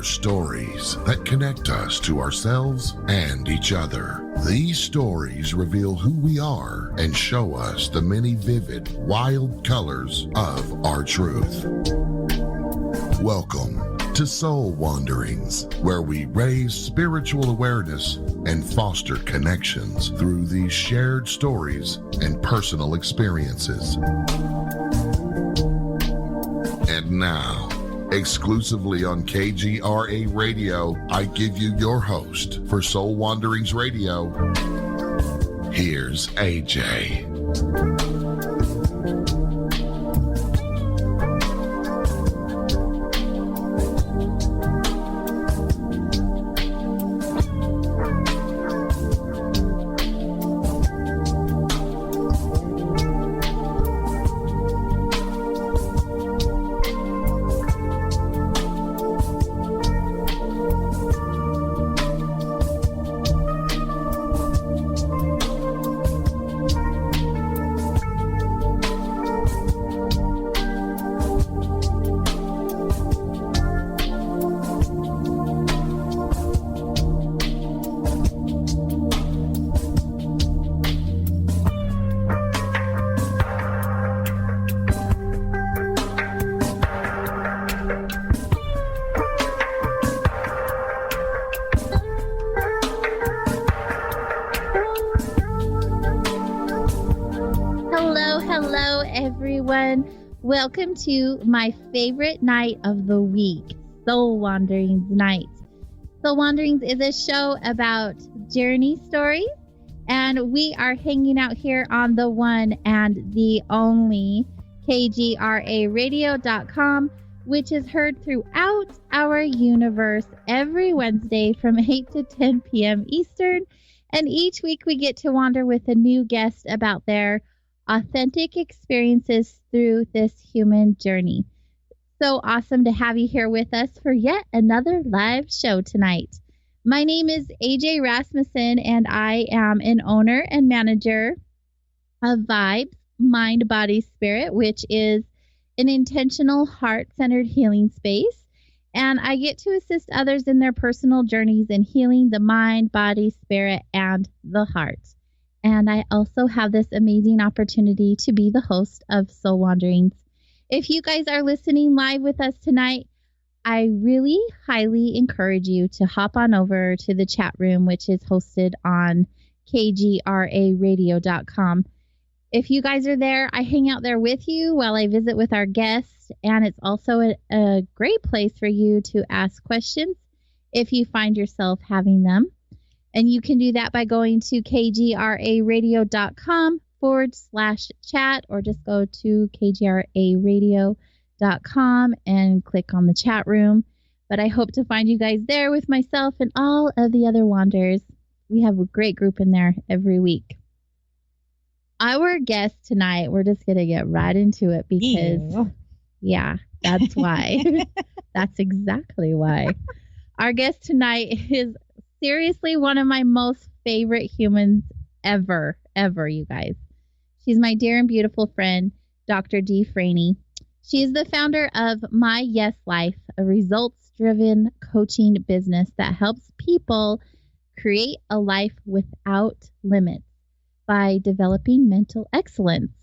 are stories that connect us to ourselves and each other. These stories reveal who we are and show us the many vivid, wild colors of our truth. Welcome to Soul Wanderings, where we raise spiritual awareness and foster connections through these shared stories and personal experiences. And now, exclusively on KGRA Radio, I give you your host for Soul Wanderings Radio. Here's AJ. Welcome to my favorite night of the week, Soul Wanderings night. Soul Wanderings is a show about journey stories, and we are hanging out here on the one and the only KGRAradio.com, which is heard throughout our universe every Wednesday from 8 to 10 p.m. Eastern. And each week we get to wander with a new guest about their authentic experiences through this human journey. So awesome to have you here with us for yet another live show tonight. My name is AJ Rasmussen, and I am an owner and manager of Vibes, Mind, Body, Spirit, which is an intentional heart-centered healing space. And I get to assist others in their personal journeys in healing the mind, body, spirit, and the heart. And I also have this amazing opportunity to be the host of Soul Wanderings. If you guys are listening live with us tonight, I really highly encourage you to hop on over to the chat room, which is hosted on KGRAradio.com. If you guys are there, I hang out there with you while I visit with our guests. And it's also a great place for you to ask questions if you find yourself having them. And you can do that by going to kgraradio.com/chat, or just go to kgraradio.com and click on the chat room. But I hope to find you guys there with myself and all of the other wanderers. We have a great group in there every week. Our guest tonight, we're just going to get right into it because, yeah, that's why. That's exactly why. Our guest tonight is seriously one of my most favorite humans ever, you guys. She's my dear and beautiful friend, Dr. Dee Frayne. She is the founder of My Yes Life, a results-driven coaching business that helps people create a life without limits by developing mental excellence.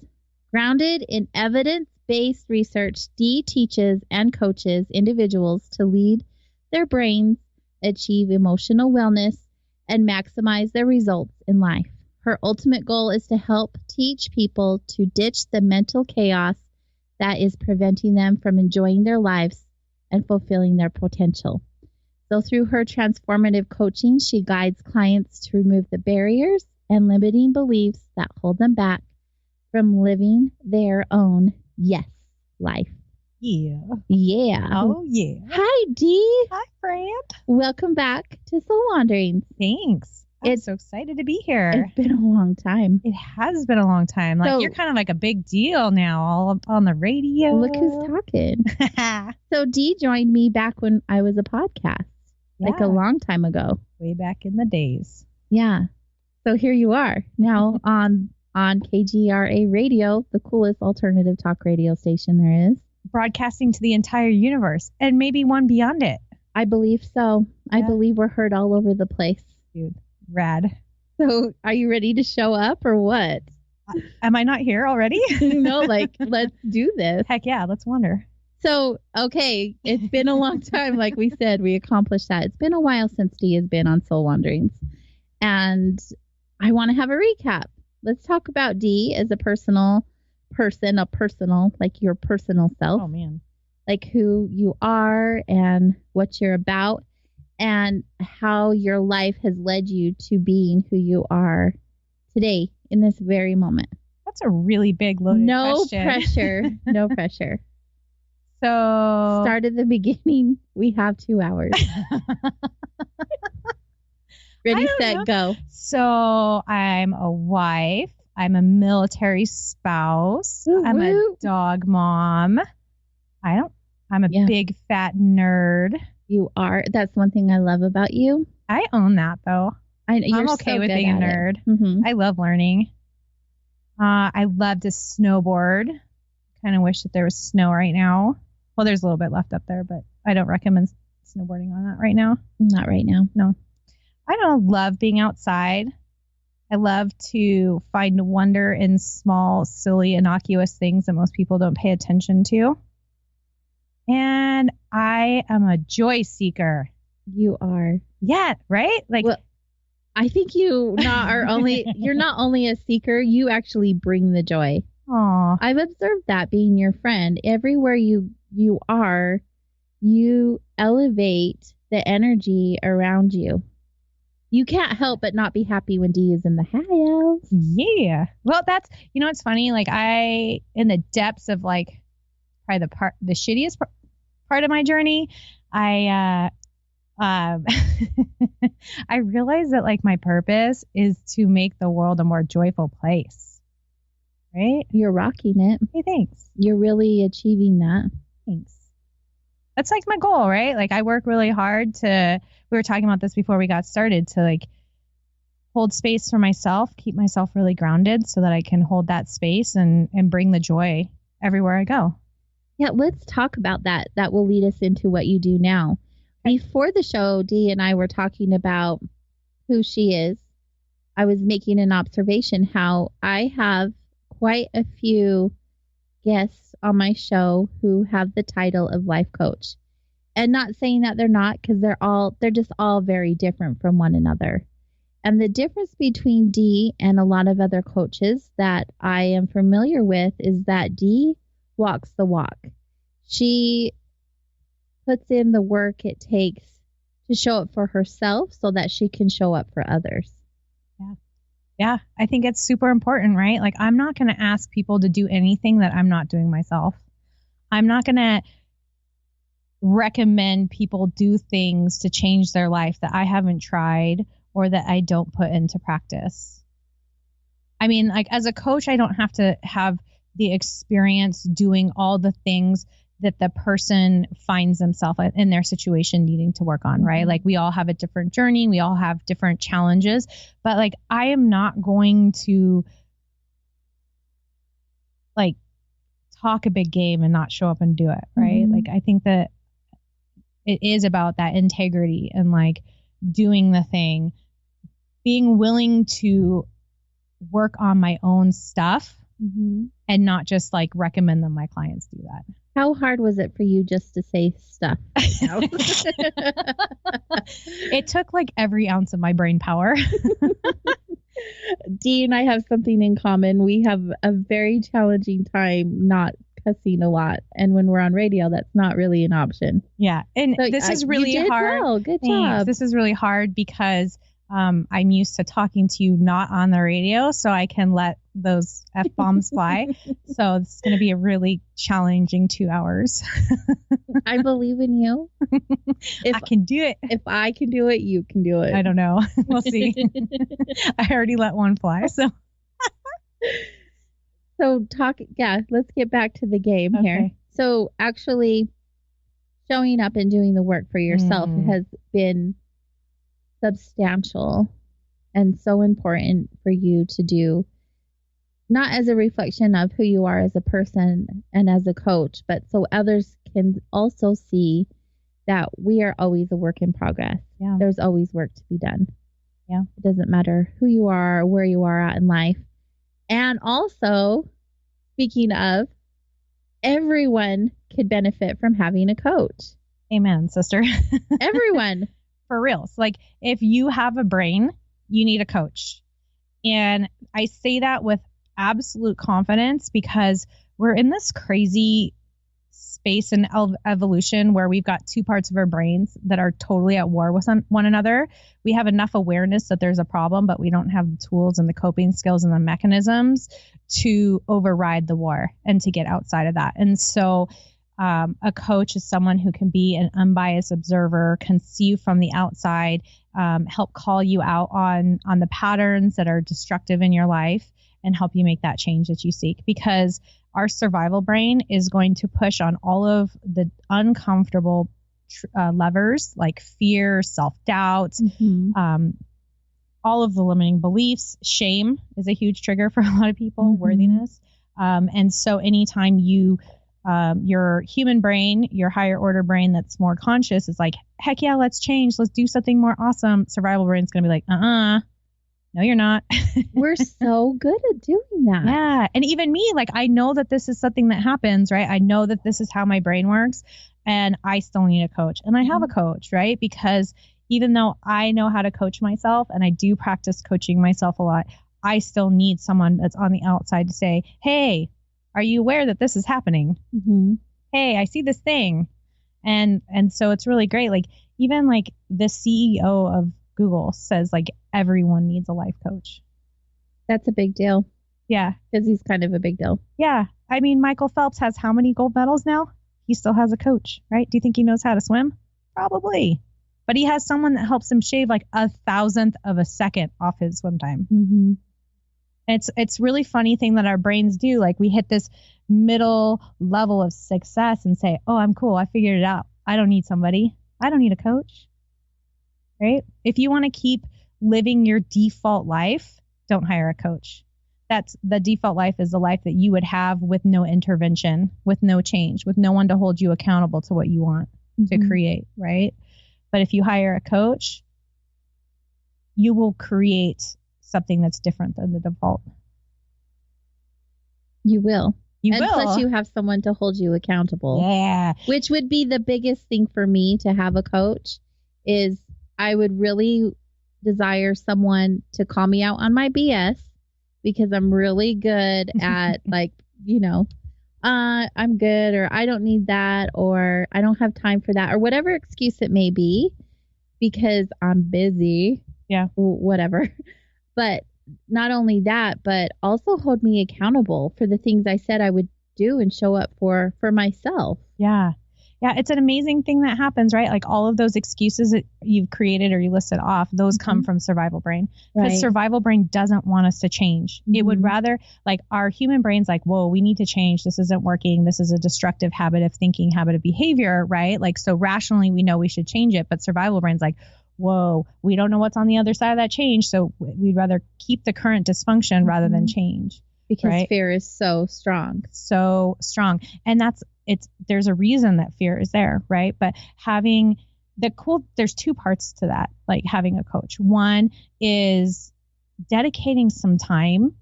Grounded in evidence-based research, Dee teaches and coaches individuals to lead their brains, achieve emotional wellness, and maximize their results in life. Her ultimate goal is to help teach people to ditch the mental chaos that is preventing them from enjoying their lives and fulfilling their potential. So through her transformative coaching, she guides clients to remove the barriers and limiting beliefs that hold them back from living their own yes life. Yeah. Oh, yeah. Hi, Dee. Hi, friend. Welcome back to Soul Wanderings. Thanks. I'm so excited to be here. It's been a long time. It has been a long time. Like, you're kind of like a big deal now, all up on the radio. Look who's talking. So Dee joined me back when I was a podcast, like a long time ago. Way back in the days. Yeah. So here you are now on KGRA Radio, the coolest alternative talk radio station there is. Broadcasting to the entire universe and maybe one beyond it. I believe so. Yeah. I believe we're heard all over the place. Dude, rad. So are you ready to show up or what? Am I not here already? No, like, let's do this. Heck yeah, let's wander. So, okay, it's been a long time. Like we said, we accomplished that. It's been a while since Dee has been on Soul Wanderings. And I want to have a recap. Let's talk about Dee as a personal person, like your personal self. Oh, man. Like who you are and what you're about and how your life has led you to being who you are today in this very moment. That's a really big loaded question. Pressure. No pressure. So start at the beginning. We have 2 hours. Ready, set, go. So I'm a wife. I'm a military spouse. Woo, I'm woo. a dog mom. I'm a big fat nerd. You are. That's one thing I love about you. I own that though. You're okay so with being a nerd. Mm-hmm. I love learning. I love to snowboard. Kind of wish that there was snow right now. Well, there's a little bit left up there, but I don't recommend snowboarding on that right now. Not right now. No. I don't love being outside. I love to find wonder in small, silly, innocuous things that most people don't pay attention to. And I am a joy seeker. You are. Yeah, right? Like, well, I think you're not only a seeker, you actually bring the joy. Aw. I've observed that being your friend. Everywhere you are, you elevate the energy around you. You can't help but not be happy when Dee is in the house. Yeah. Well, it's funny. Like in the depths of like probably the shittiest part of my journey, I realized that like my purpose is to make the world a more joyful place. Right? You're rocking it. Hey, thanks. You're really achieving that. Thanks. That's like my goal, right? Like I work really hard we were talking about this before we got started, to like hold space for myself, keep myself really grounded so that I can hold that space and bring the joy everywhere I go. Yeah, let's talk about that. That will lead us into what you do now. Before the show, Dee and I were talking about who she is. I was making an observation how I have quite a few guests on my show who have the title of life coach. And not saying that they're not, because they're just all very different from one another. And the difference between Dee and a lot of other coaches that I am familiar with is that Dee walks the walk. She puts in the work it takes to show up for herself so that she can show up for others. Yeah, I think it's super important, right? Like I'm not going to ask people to do anything that I'm not doing myself. I'm not going to recommend people do things to change their life that I haven't tried or that I don't put into practice. I mean, like as a coach, I don't have to have the experience doing all the things that the person finds themselves in their situation needing to work on, right? Like we all have a different journey. We all have different challenges, but like I am not going to like talk a big game and not show up and do it, right? Like I think that it is about that integrity and like doing the thing, being willing to work on my own stuff and not just like recommend that my clients do that. How hard was it for you just to say stuff? It took like every ounce of my brain power. Dee and I have something in common. We have a very challenging time not cussing a lot. And when we're on radio, that's not really an option. Yeah. And so, this is really hard. Well. Good Thanks. job. This is really hard because I'm used to talking to you not on the radio, so I can let those F-bombs fly. So it's going to be a really challenging 2 hours. I believe in you. I can do it. If I can do it, you can do it. I don't know. We'll see. I already let one fly, so. Let's get back to the game here. So actually showing up and doing the work for yourself has been substantial and so important for you to do, not as a reflection of who you are as a person and as a coach, but so others can also see that we are always a work in progress. Yeah. There's always work to be done. Yeah. It doesn't matter who you are or where you are at in life. And also, speaking of, everyone could benefit from having a coach. Amen, sister. Everyone. For real. So like if you have a brain, you need a coach. And I say that with absolute confidence because we're in this crazy space in evolution where we've got two parts of our brains that are totally at war with one another. We have enough awareness that there's a problem, but we don't have the tools and the coping skills and the mechanisms to override the war and to get outside of that. And so a coach is someone who can be an unbiased observer, can see you from the outside, help call you out on the patterns that are destructive in your life and help you make that change that you seek. Because our survival brain is going to push on all of the uncomfortable levers like fear, self-doubt, all of the limiting beliefs. Shame is a huge trigger for a lot of people, worthiness. And so anytime your human brain, your higher order brain that's more conscious is like, heck yeah, let's change. Let's do something more awesome. Survival brain's going to be like, no, you're not. We're so good at doing that. Yeah. And even me, like, I know that this is something that happens, right? I know that this is how my brain works and I still need a coach. And I have a coach, right? Because even though I know how to coach myself and I do practice coaching myself a lot, I still need someone that's on the outside to say, hey, are you aware that this is happening? Hey, I see this thing. And so it's really great. Like even like the CEO of Google says like everyone needs a life coach. That's a big deal. Yeah. Because he's kind of a big deal. Yeah. I mean, Michael Phelps has how many gold medals now? He still has a coach, right? Do you think he knows how to swim? Probably. But he has someone that helps him shave like 1,000th of a second off his swim time. It's really funny thing that our brains do. Like we hit this middle level of success and say, oh, I'm cool. I figured it out. I don't need somebody. I don't need a coach. Right? If you want to keep living your default life, don't hire a coach. That's the default life is the life that you would have with no intervention, with no change, with no one to hold you accountable to what you want to create. Right? But if you hire a coach, you will create something that's different than the default. You will. You and will. Plus you have someone to hold you accountable. Yeah. Which would be the biggest thing for me to have a coach is I would really desire someone to call me out on my BS because I'm really good at like, I'm good or I don't need that or I don't have time for that or whatever excuse it may be because I'm busy. Yeah. Whatever. But not only that, but also hold me accountable for the things I said I would do and show up for myself. Yeah. Yeah. It's an amazing thing that happens, right? Like all of those excuses that you've created or you listed off, those come from survival brain. Because survival brain doesn't want us to change. It would rather, like our human brain's like, whoa, we need to change. This isn't working. This is a destructive habit of thinking, habit of behavior, right? Like, so rationally we know we should change it. But survival brain's like, whoa, we don't know what's on the other side of that change. So we'd rather keep the current dysfunction rather than change. Because fear is so strong. So strong. And there's a reason that fear is there, right? But there's two parts to that, like having a coach. One is dedicating some time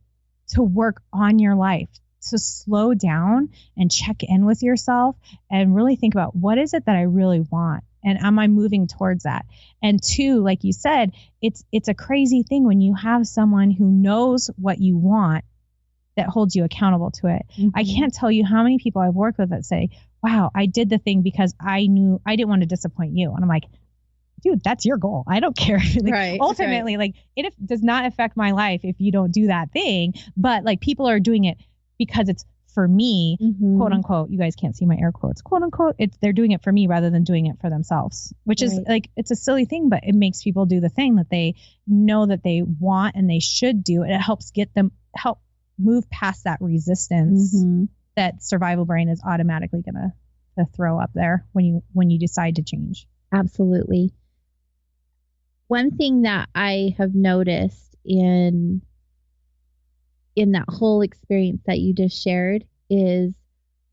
to work on your life, to slow down and check in with yourself and really think about what is it that I really want? And am I moving towards that? And two, like you said, it's a crazy thing when you have someone who knows what you want that holds you accountable to it. I can't tell you how many people I've worked with that say, wow, I did the thing because I knew I didn't want to disappoint you. And I'm like, dude, that's your goal. I don't care. Like, ultimately, like it does not affect my life if you don't do that thing. But like people are doing it because it's for me, quote unquote. You guys can't see my air quotes, quote unquote. They're doing it for me rather than doing it for themselves, which is like, it's a silly thing, but it makes people do the thing that they know that they want and they should do. And it helps help move past that resistance that survival brain is automatically going to throw up there when you decide to change. Absolutely. One thing that I have noticed in that whole experience that you just shared is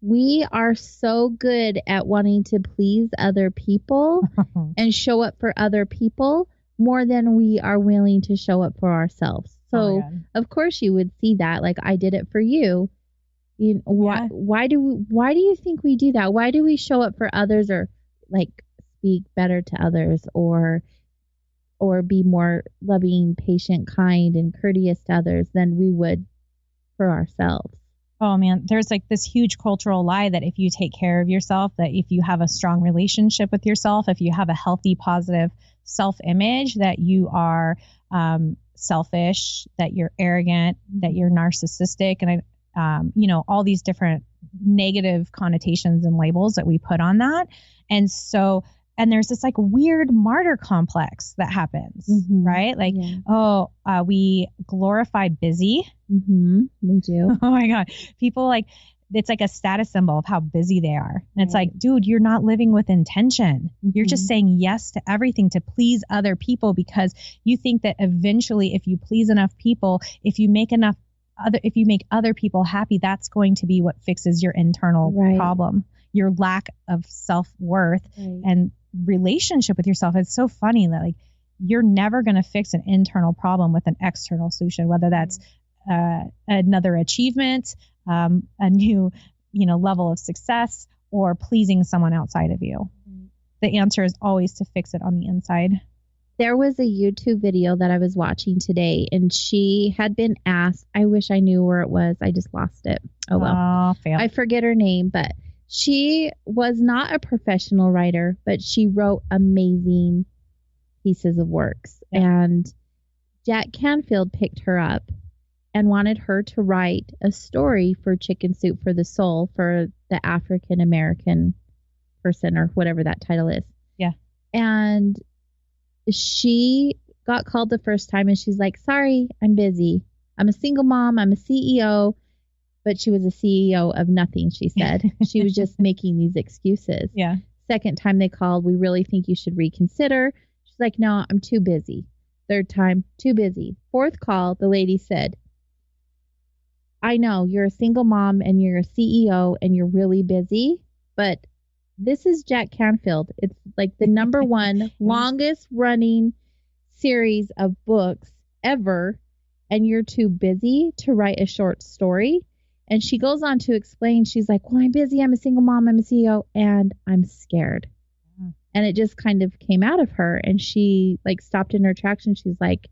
We are so good at wanting to please other people and show up for other people more than we are willing to show up for ourselves. So, of course, you would see that. Like, I did it for you. You know, why do you think we do that? Why do we show up for others, or like speak better to others, or be more loving, patient, kind, and courteous to others than we would for ourselves? Oh man, there's like this huge cultural lie that if you take care of yourself, that if you have a strong relationship with yourself, if you have a healthy, positive self-image, that you are selfish, that you're arrogant, that you're narcissistic, and all these different negative connotations and labels that we put on that. And there's this like weird martyr complex that happens, right? Like, we glorify busy. We do. Oh my God. People like, it's like a status symbol of how busy they are. And it's like, dude, you're not living with intention. You're just saying yes to everything to please other people because you think that eventually if you please enough people, if you make other people happy, that's going to be what fixes your internal problem, your lack of self-worth and relationship with yourself. It's so funny that like you're never going to fix an internal problem with an external solution, whether that's another achievement, a new level of success, or pleasing someone outside of you. The answer is always to fix it on the inside. There was a YouTube video that I was watching today, and she had been asked, I wish I knew where it was. I just lost it. Oh, well. Fail. I forget her name, but she was not a professional writer, but she wrote amazing pieces of works. Yeah. And Jack Canfield picked her up and wanted her to write a story for Chicken Soup for the Soul for the African American person, or whatever that title is. Yeah. And she got called the first time and she's like, sorry, I'm busy. I'm a single mom. I'm a CEO. But she was a CEO of nothing, she said. She was just making these excuses. Yeah. Second time they called, we really think you should reconsider. She's like, no, I'm too busy. Third time, too busy. Fourth call, the lady said, I know you're a single mom and you're a CEO and you're really busy, but this is Jack Canfield. It's like the number one longest running series of books ever, and you're too busy to write a short story. And she goes on to explain, she's like, well, I'm busy. I'm a single mom. I'm a CEO and I'm scared. And it just kind of came out of her. And she like stopped in her tracks and she's like,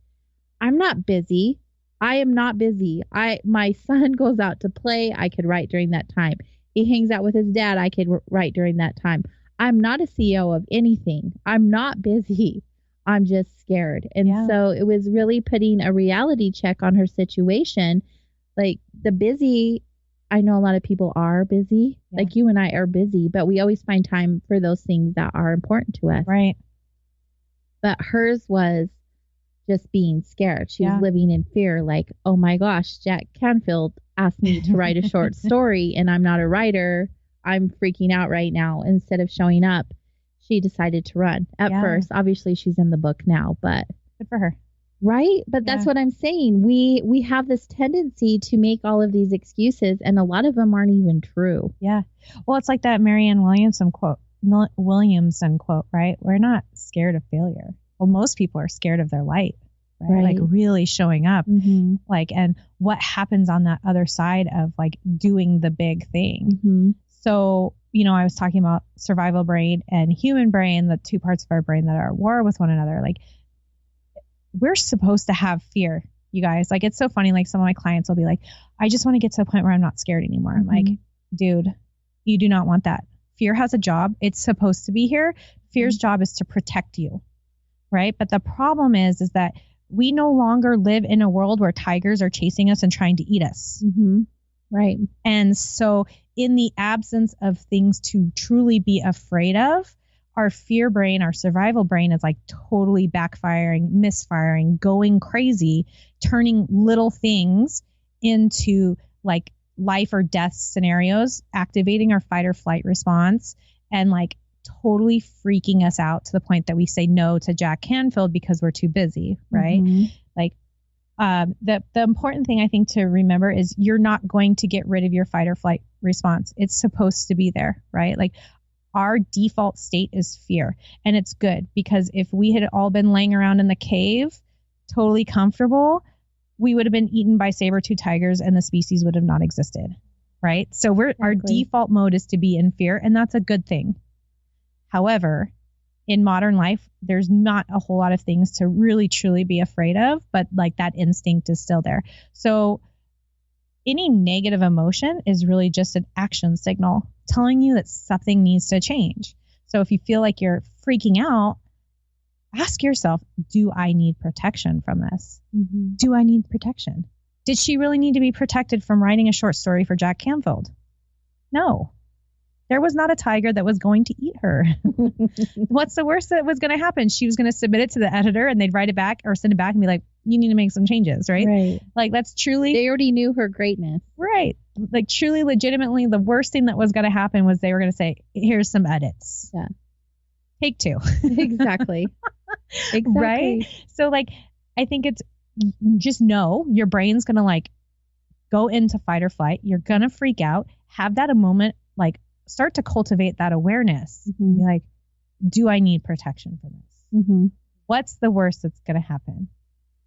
I'm not busy. I am not busy. My son goes out to play. I could write during that time. He hangs out with his dad. I could write during that time. I'm not a CEO of anything. I'm not busy. I'm just scared. And so it was really putting a reality check on her situation. Like the busy, I know a lot of people are busy. Yeah. Like you and I are busy, but we always find time for those things that are important to us. Right. But hers was just being scared. She was living in fear. Like, oh my gosh, Jack Canfield asked me to write a short story and I'm not a writer. I'm freaking out right now. Instead of showing up, she decided to run at first. Obviously she's in the book now, but good for her. Right. But that's what I'm saying. We have this tendency to make all of these excuses, and a lot of them aren't even true. Yeah. Well, it's like that Marianne Williamson quote, right? We're not scared of failure. Well, most people are scared of their light, right? Like really showing up, like, and what happens on that other side of like doing the big thing. So, I was talking about survival brain and human brain, the two parts of our brain that are at war with one another. Like, we're supposed to have fear, you guys. Like, it's so funny. Like, some of my clients will be like, I just want to get to a point where I'm not scared anymore. I'm like, dude, you do not want that. Fear has a job. It's supposed to be here. Fear's job is to protect you, right? But the problem is that we no longer live in a world where tigers are chasing us and trying to eat us. Right. And so in the absence of things to truly be afraid of, our fear brain, our survival brain is like totally backfiring, misfiring, going crazy, turning little things into like life or death scenarios, activating our fight or flight response, and like totally freaking us out to the point that we say no to Jack Canfield because we're too busy, right? Like the important thing I think to remember is you're not going to get rid of your fight or flight response. It's supposed to be there, right? Like our default state is fear. And it's good because if we had all been laying around in the cave, totally comfortable, we would have been eaten by saber-tooth tigers and the species would have not existed, right? So our default mode is to be in fear, and that's a good thing. However, in modern life, there's not a whole lot of things to really truly be afraid of, but like that instinct is still there. So any negative emotion is really just an action signal telling you that something needs to change. So if you feel like you're freaking out, ask yourself, do I need protection from this? Mm-hmm. Do I need protection? Did she really need to be protected from writing a short story for Jack Canfield? No. There was not a tiger that was going to eat her. What's the worst that was going to happen? She was going to submit it to the editor and they'd write it back or send it back and be like, you need to make some changes, right? Right. Like that's truly. They already knew her greatness. Right. Like truly, legitimately, the worst thing that was going to happen was they were going to say, here's some edits. Yeah. Take 2. Exactly. Exactly. Right. So like, I think it's just know your brain's going to like go into fight or flight. You're going to freak out. Have that a moment, like start to cultivate that awareness. Mm-hmm. Be like, do I need protection for this? Mm-hmm. What's the worst that's going to happen?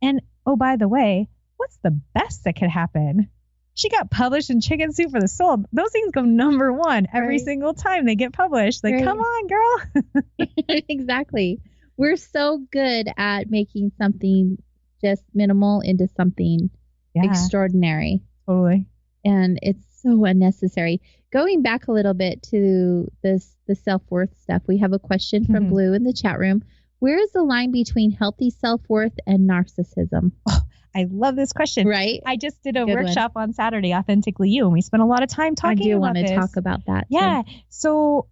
And oh, by the way, what's the best that could happen? She got published in Chicken Soup for the Soul. Those things go number 1 every single time they get published. Like, come on, girl. Exactly. We're so good at making something just minimal into something extraordinary. Totally. And it's so unnecessary. Going back a little bit to the self-worth stuff, we have a question from Blue in the chat room. Where is the line between healthy self-worth and narcissism? Oh, I love this question. Right? I just did a workshop on Saturday, Authentically You, and we spent a lot of time talking about this. I do want to talk about that. Yeah. So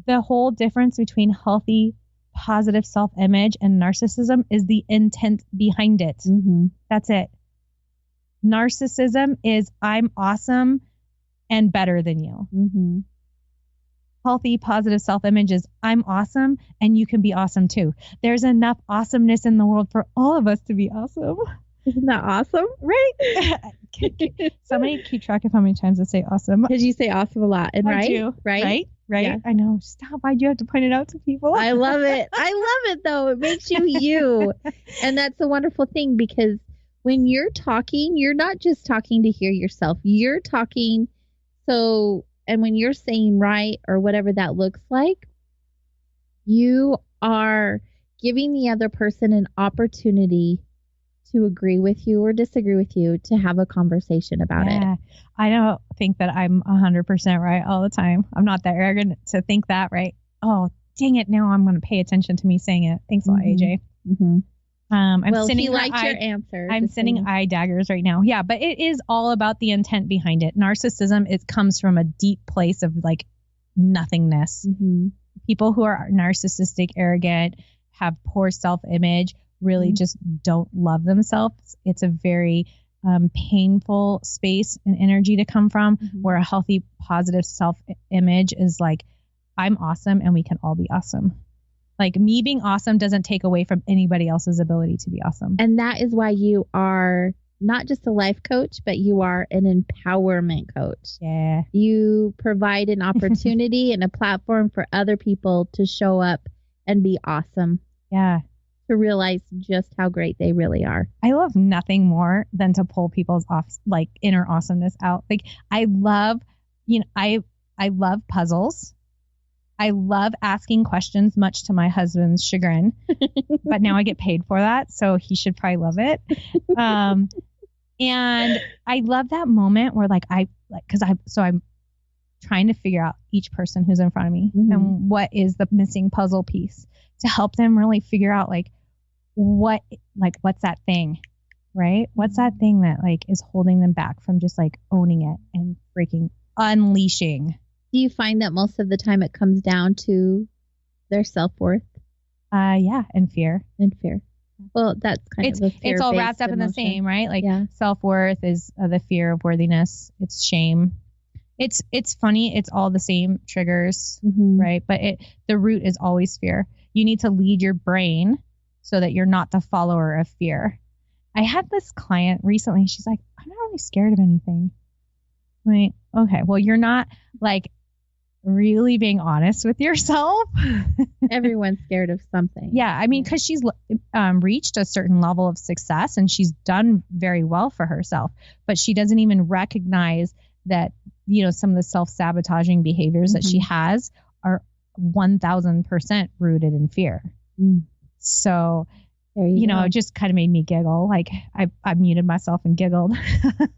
the whole difference between healthy, positive self-image and narcissism is the intent behind it. Mm-hmm. That's it. Narcissism is I'm awesome and better than you. Mm-hmm. Healthy, positive self-image is I'm awesome and you can be awesome too. There's enough awesomeness in the world for all of us to be awesome. Isn't that awesome? Right? Somebody keep track of how many times I say awesome. Because you say awesome a lot. And I right? do. Right? Yeah. I know. Stop. Why'd you have to point it out to people? I love it. I love it though. It makes you you. And that's a wonderful thing because when you're talking, you're not just talking to hear yourself. You're talking and when you're saying right or whatever that looks like, you are giving the other person an opportunity to agree with you or disagree with you, to have a conversation about it. I don't think that I'm 100% right all the time. I'm not that arrogant to think that, right? Oh, dang it. Now I'm going to pay attention to me saying it. Thanks a lot, AJ. Mm-hmm. I'm sending your answer. I'm sending eye daggers right now. Yeah, but it is all about the intent behind it. Narcissism, it comes from a deep place of like nothingness. Mm-hmm. People who are narcissistic, arrogant, have poor self-image, really just don't love themselves. It's a very painful space and energy to come from, where a healthy, positive self-image is like, I'm awesome and we can all be awesome. Like me being awesome doesn't take away from anybody else's ability to be awesome. And that is why you are not just a life coach, but you are an empowerment coach. Yeah. You provide an opportunity and a platform for other people to show up and be awesome. Yeah. To realize just how great they really are. I love nothing more than to pull people's inner awesomeness out. Like I love puzzles. I love asking questions, much to my husband's chagrin, but now I get paid for that. So he should probably love it. And I love that moment where I'm trying to figure out each person who's in front of me and what is the missing puzzle piece to help them really figure out what's that thing, right? What's that thing that is holding them back from just owning it and freaking unleashing. Do you find that most of the time it comes down to their self-worth? Yeah, and fear. Well, that's kind of a fear-based it's all wrapped up emotion. in the same, right? Self-worth is the fear of worthiness. It's shame. It's funny. It's all the same triggers, right? But the root is always fear. You need to lead your brain so that you're not the follower of fear. I had this client recently. She's like, I'm not really scared of anything. I'm like, Okay. Well, you're not like really being honest with yourself. Everyone's scared of something. Yeah. I mean, because she's reached a certain level of success and she's done very well for herself, but she doesn't even recognize that, some of the self-sabotaging behaviors that she has are 1000% rooted in fear. So, it just kind of made me giggle. Like I muted myself and giggled.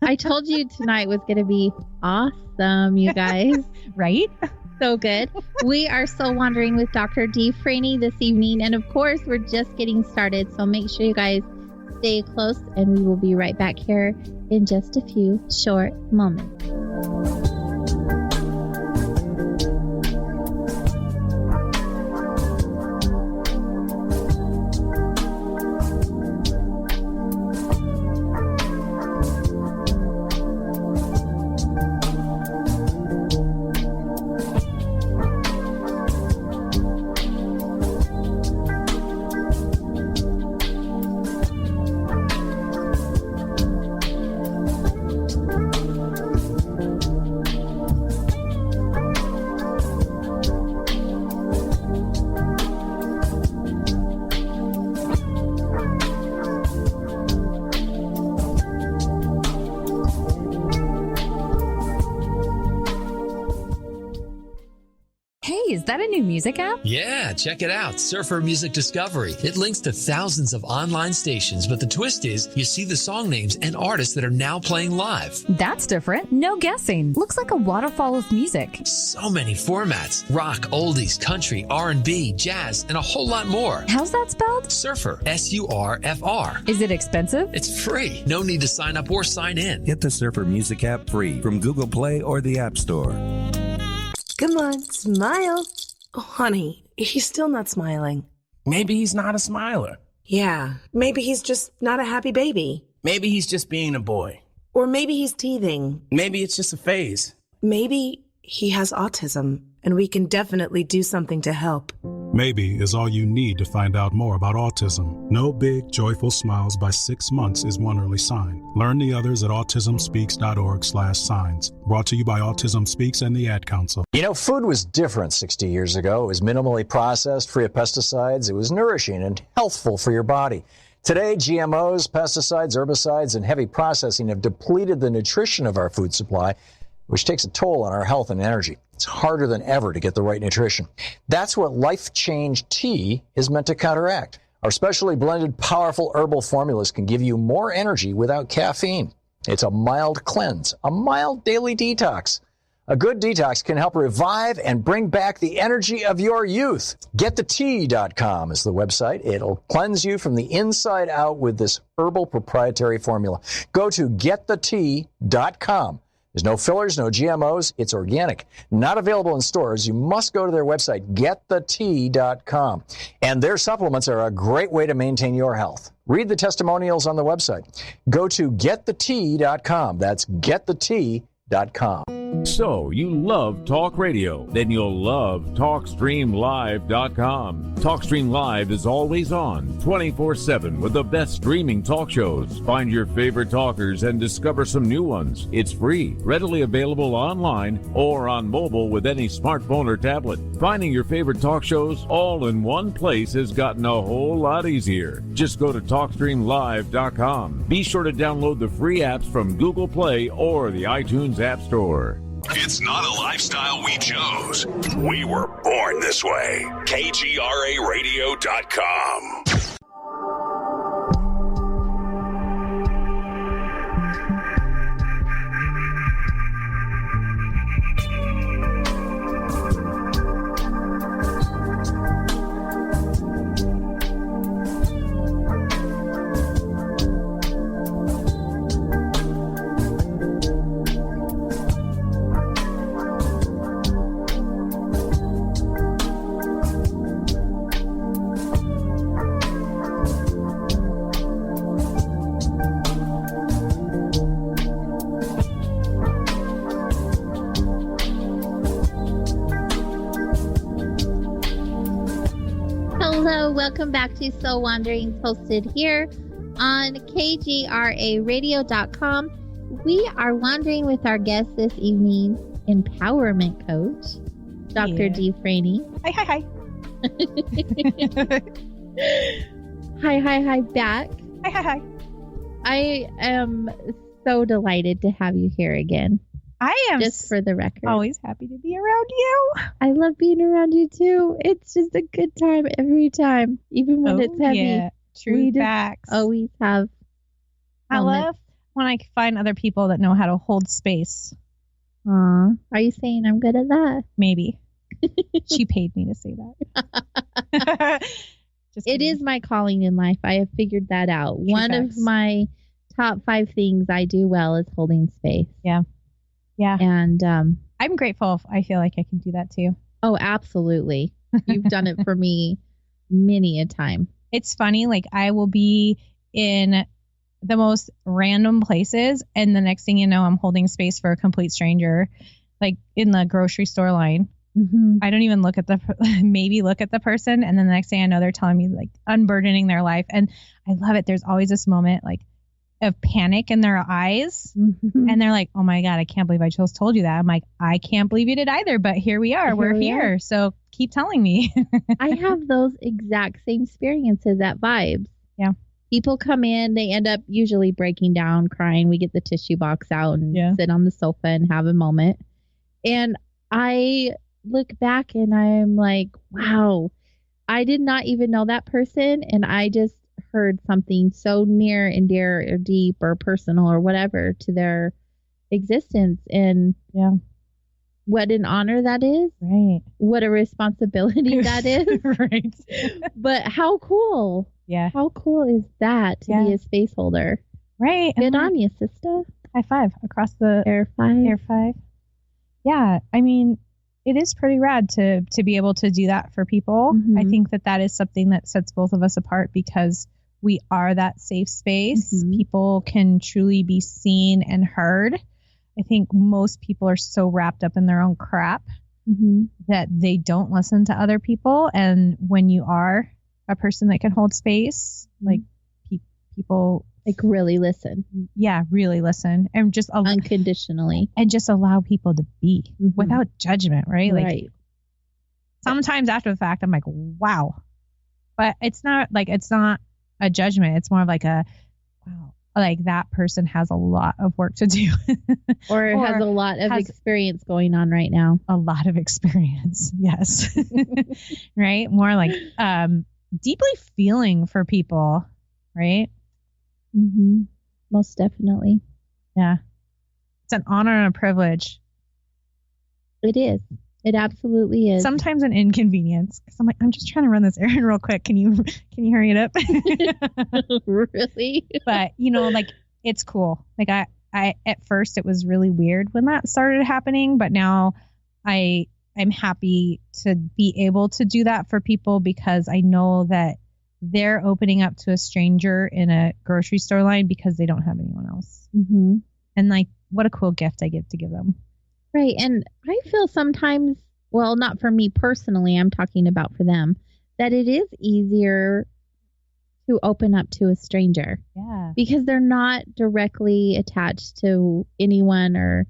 I told you tonight was going to be awesome, you guys. Right? So good. We are Soul Wandering with Dr. Dee Frayne this evening. And of course, we're just getting started. So make sure you guys stay close and we will be right back here in just a few short moments. Is that a new music app? Yeah, check it out. Surfer Music Discovery. It links to thousands of online stations, but the twist is you see the song names and artists that are now playing live. That's different. No guessing. Looks like a waterfall of music. So many formats. Rock, oldies, country, R&B, jazz, and a whole lot more. How's that spelled? Surfer. S-U-R-F-R. Is it expensive? It's free. No need to sign up or sign in. Get the Surfer Music app free from Google Play or the App Store. Come on, smile. Oh, honey, he's still not smiling. Maybe he's not a smiler. Yeah, maybe he's just not a happy baby. Maybe he's just being a boy. Or maybe he's teething. Maybe it's just a phase. Maybe he has autism, and we can definitely do something to help. Maybe is all you need to find out more about autism. No big, joyful smiles by 6 months is one early sign. Learn the others at autismspeaks.org/signs. Brought to you by Autism Speaks and the Ad Council. Food was different 60 years ago. It was minimally processed, free of pesticides. It was nourishing and healthful for your body. Today, GMOs, pesticides, herbicides, and heavy processing have depleted the nutrition of our food supply, which takes a toll on our health and energy. It's harder than ever to get the right nutrition. That's what Life Change Tea is meant to counteract. Our specially blended, powerful herbal formulas can give you more energy without caffeine. It's a mild cleanse, a mild daily detox. A good detox can help revive and bring back the energy of your youth. GetTheTea.com is the website. It'll cleanse you from the inside out with this herbal proprietary formula. Go to GetTheTea.com. There's no fillers, no GMOs. It's organic. Not available in stores. You must go to their website, getthetea.com. And their supplements are a great way to maintain your health. Read the testimonials on the website. Go to getthetea.com. That's getthetea.com. So, you love talk radio? Then you'll love TalkStreamLive.com. TalkStream Live is always on, 24/7, with the best streaming talk shows. Find your favorite talkers and discover some new ones. It's free, readily available online or on mobile with any smartphone or tablet. Finding your favorite talk shows all in one place has gotten a whole lot easier. Just go to TalkStreamLive.com. Be sure to download the free apps from Google Play or the iTunes App Store. It's not a lifestyle we chose. We were born this way. KGRARadio.com. Welcome back to Soul Wanderings, hosted here on KGRARadio.com. we are wandering with our guest this evening, empowerment coach, Dr. Dee Frayne. Hi. Hi back. Hi. I am so delighted to have you here again. I am just for the record. Always happy to be around you. I love being around you too. It's just a good time every time, even when it's heavy. Yeah, true facts. Always have. I love when I find other people that know how to hold space. Are you saying I'm good at that? Maybe. She paid me to say that. It is my calling in life. I have figured that out. True One facts. of my top 5 things I do well is holding space. Yeah. And I'm grateful if I feel like I can do that too. Oh, absolutely. You've done it for me many a time. It's funny. Like I will be in the most random places, and the next thing you know, I'm holding space for a complete stranger, like in the grocery store line. Mm-hmm. I don't even look at the person, and then the next thing I know, they're telling me like unburdening their life, and I love it. There's always this moment like of panic in their eyes, and they're like, "Oh my God, I can't believe I just told you that." I'm like, "I can't believe you did either, but here we are. We're here. So keep telling me." I have those exact same experiences at Vibes. Yeah. People come in, they end up usually breaking down, crying. We get the tissue box out and sit on the sofa and have a moment. And I look back and I'm like, wow, I did not even know that person. And I just heard something so near and dear or deep or personal or whatever to their existence. And what an honor that is. Right. What a responsibility that is. Right. But how cool. Yeah. How cool is that to be a space holder? Right. Good on you, sister. High five across the air five. Yeah. I mean, it is pretty rad to be able to do that for people. Mm-hmm. I think that is something that sets both of us apart because we are that safe space. Mm-hmm. People can truly be seen and heard. I think most people are so wrapped up in their own crap that they don't listen to other people. And when you are a person that can hold space, like people like really listen. Yeah, really listen. And just unconditionally. And just allow people to be without judgment, right? Like right. Sometimes after the fact, I'm like, wow. But it's not a judgment. It's more of like a, wow, like that person has a lot of work to do. or has a lot of experience going on right now. A lot of experience. Yes. Right. More like deeply feeling for people. Right. Mm-hmm. Most definitely. Yeah. It's an honor and a privilege. It is. It absolutely is. Sometimes an inconvenience. Because I'm like, I'm just trying to run this errand real quick. Can you hurry it up? Really? But like it's cool. Like I at first it was really weird when that started happening, but now I'm happy to be able to do that for people because I know that they're opening up to a stranger in a grocery store line because they don't have anyone else. Mm-hmm. And like, what a cool gift I get to give them. Right. And I feel sometimes, well, not for me personally, I'm talking about for them, that it is easier to open up to a stranger. Yeah. Because they're not directly attached to anyone or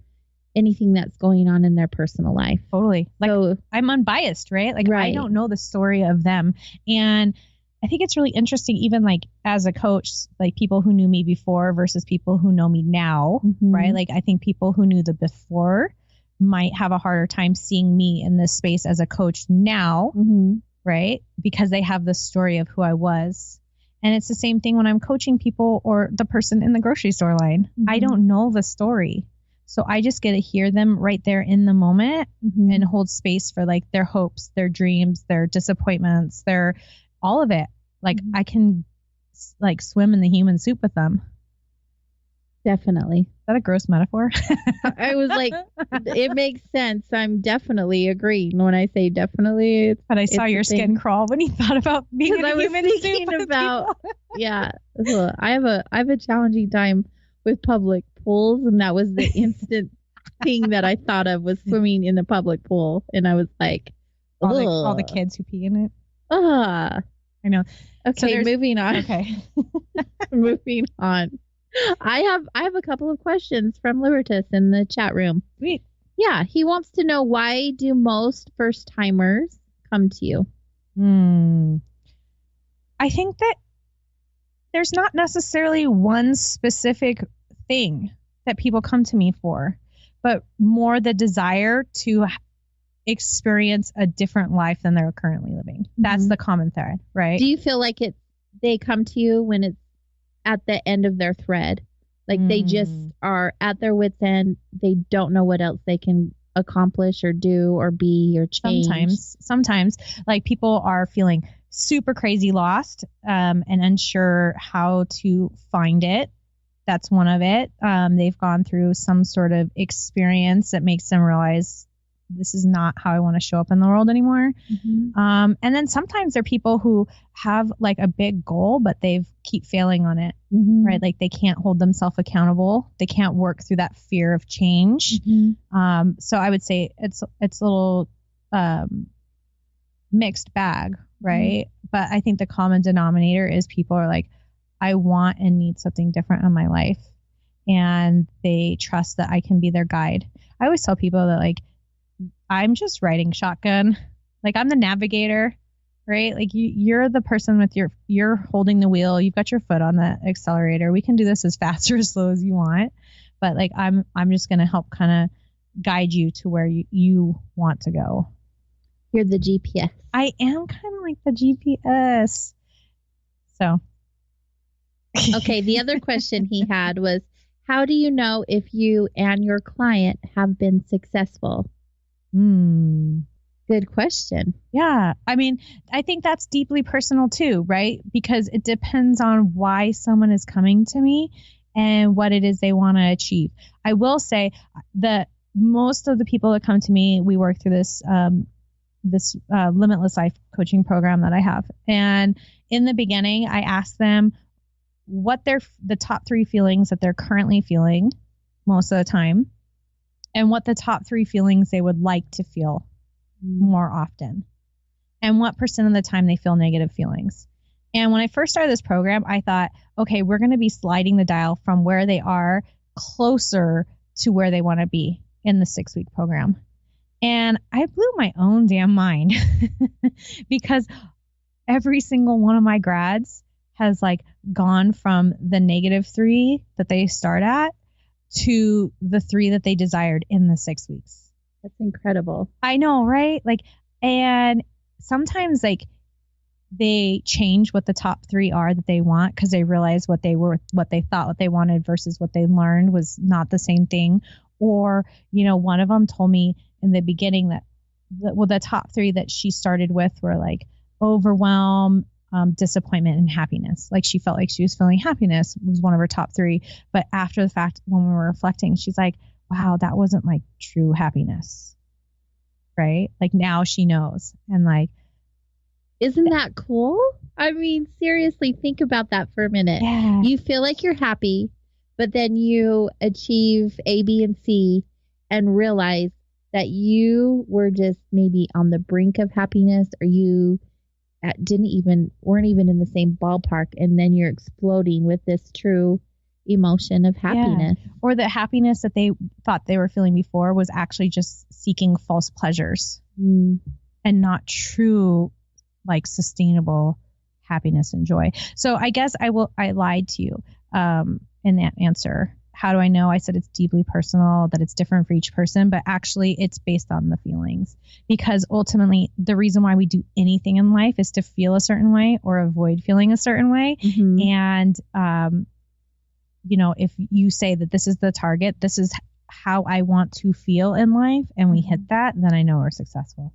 anything that's going on in their personal life. Totally. Like so, I'm unbiased, right? Like I don't know the story of them. And I think it's really interesting, even like as a coach, like people who knew me before versus people who know me now, right? Like I think people who knew the before might have a harder time seeing me in this space as a coach now, right? Because they have the story of who I was. And it's the same thing when I'm coaching people or the person in the grocery store line. I don't know the story. So I just get to hear them right there in the moment and hold space for like their hopes, their dreams, their disappointments, their all of it. Like I can like swim in the human soup with them. Definitely. Is that a gross metaphor? I was like, it makes sense. I'm definitely agreeing when I say definitely. But I saw your skin crawl when you thought about being in a human soup with about yeah. I have a challenging time with public pools, and that was the instant thing that I thought of was swimming in the public pool, and I was like, all the kids who pee in it. I know. Okay, So moving on. Okay. Moving on. I have a couple of questions from Libertus in the chat room. Sweet. Yeah, he wants to know, why do most first timers come to you? I think that there's not necessarily one specific thing that people come to me for, but more the desire to experience a different life than they're currently living. That's the common thread, right? Do you feel like they come to you when it's at the end of their thread? Like they just are at their wits' end. They don't know what else they can accomplish or do or be or change. Sometimes like people are feeling super crazy lost and unsure how to find it. That's one of it. They've gone through some sort of experience that makes them realize this is not how I want to show up in the world anymore. And then sometimes there are people who have like a big goal, but they keep failing on it, right? Like they can't hold themselves accountable. They can't work through that fear of change. So I would say it's a little mixed bag, right? But I think the common denominator is people are like, I want and need something different in my life. And they trust that I can be their guide. I always tell people that like, I'm just riding shotgun. Like I'm the navigator, right? Like you're the person with you're holding the wheel. You've got your foot on the accelerator. We can do this as fast or as slow as you want. But like, I'm just going to help kind of guide you to where you want to go. You're the GPS. I am kind of like the GPS. So. Okay. The other question he had was, how do you know if you and your client have been successful? Good question. Yeah. I mean, I think that's deeply personal too, right? Because it depends on why someone is coming to me and what it is they want to achieve. I will say that most of the people that come to me, we work through this Limitless Life coaching program that I have. And in the beginning, I ask them what the top 3 feelings that they're currently feeling most of the time, and what the top 3 feelings they would like to feel more often, and what % of the time they feel negative feelings. And when I first started this program, I thought, okay, we're going to be sliding the dial from where they are closer to where they want to be in the 6-week program. And I blew my own damn mind because every single one of my grads has like gone from the -3 that they start at to the 3 that they desired in the 6 weeks. That's incredible. I know, right? Like, and sometimes like they change what the top 3 are that they want because they realize what they thought what they wanted versus what they learned was not the same thing. Or, you know, one of them told me in the beginning that the top 3 that she started with were like overwhelm, disappointment, and happiness. Like she felt like she was feeling happiness was one of her top 3. But after the fact, when we were reflecting, she's like, wow, that wasn't like true happiness. Right? Like now she knows. And like, isn't that cool? I mean, seriously, think about that for a minute. Yeah. You feel like you're happy, but then you achieve A, B, and C and realize that you were just maybe on the brink of happiness, or you weren't even in the same ballpark, and then you're exploding with this true emotion of happiness. Yeah. Or the happiness that they thought they were feeling before was actually just seeking false pleasures and not true, like sustainable happiness and joy. So I guess I lied to you in that answer. How do I know? I said it's deeply personal, that it's different for each person, but actually it's based on the feelings. Because ultimately, the reason why we do anything in life is to feel a certain way or avoid feeling a certain way. And, you know, if you say that this is the target, this is how I want to feel in life, and we hit that, then I know we're successful.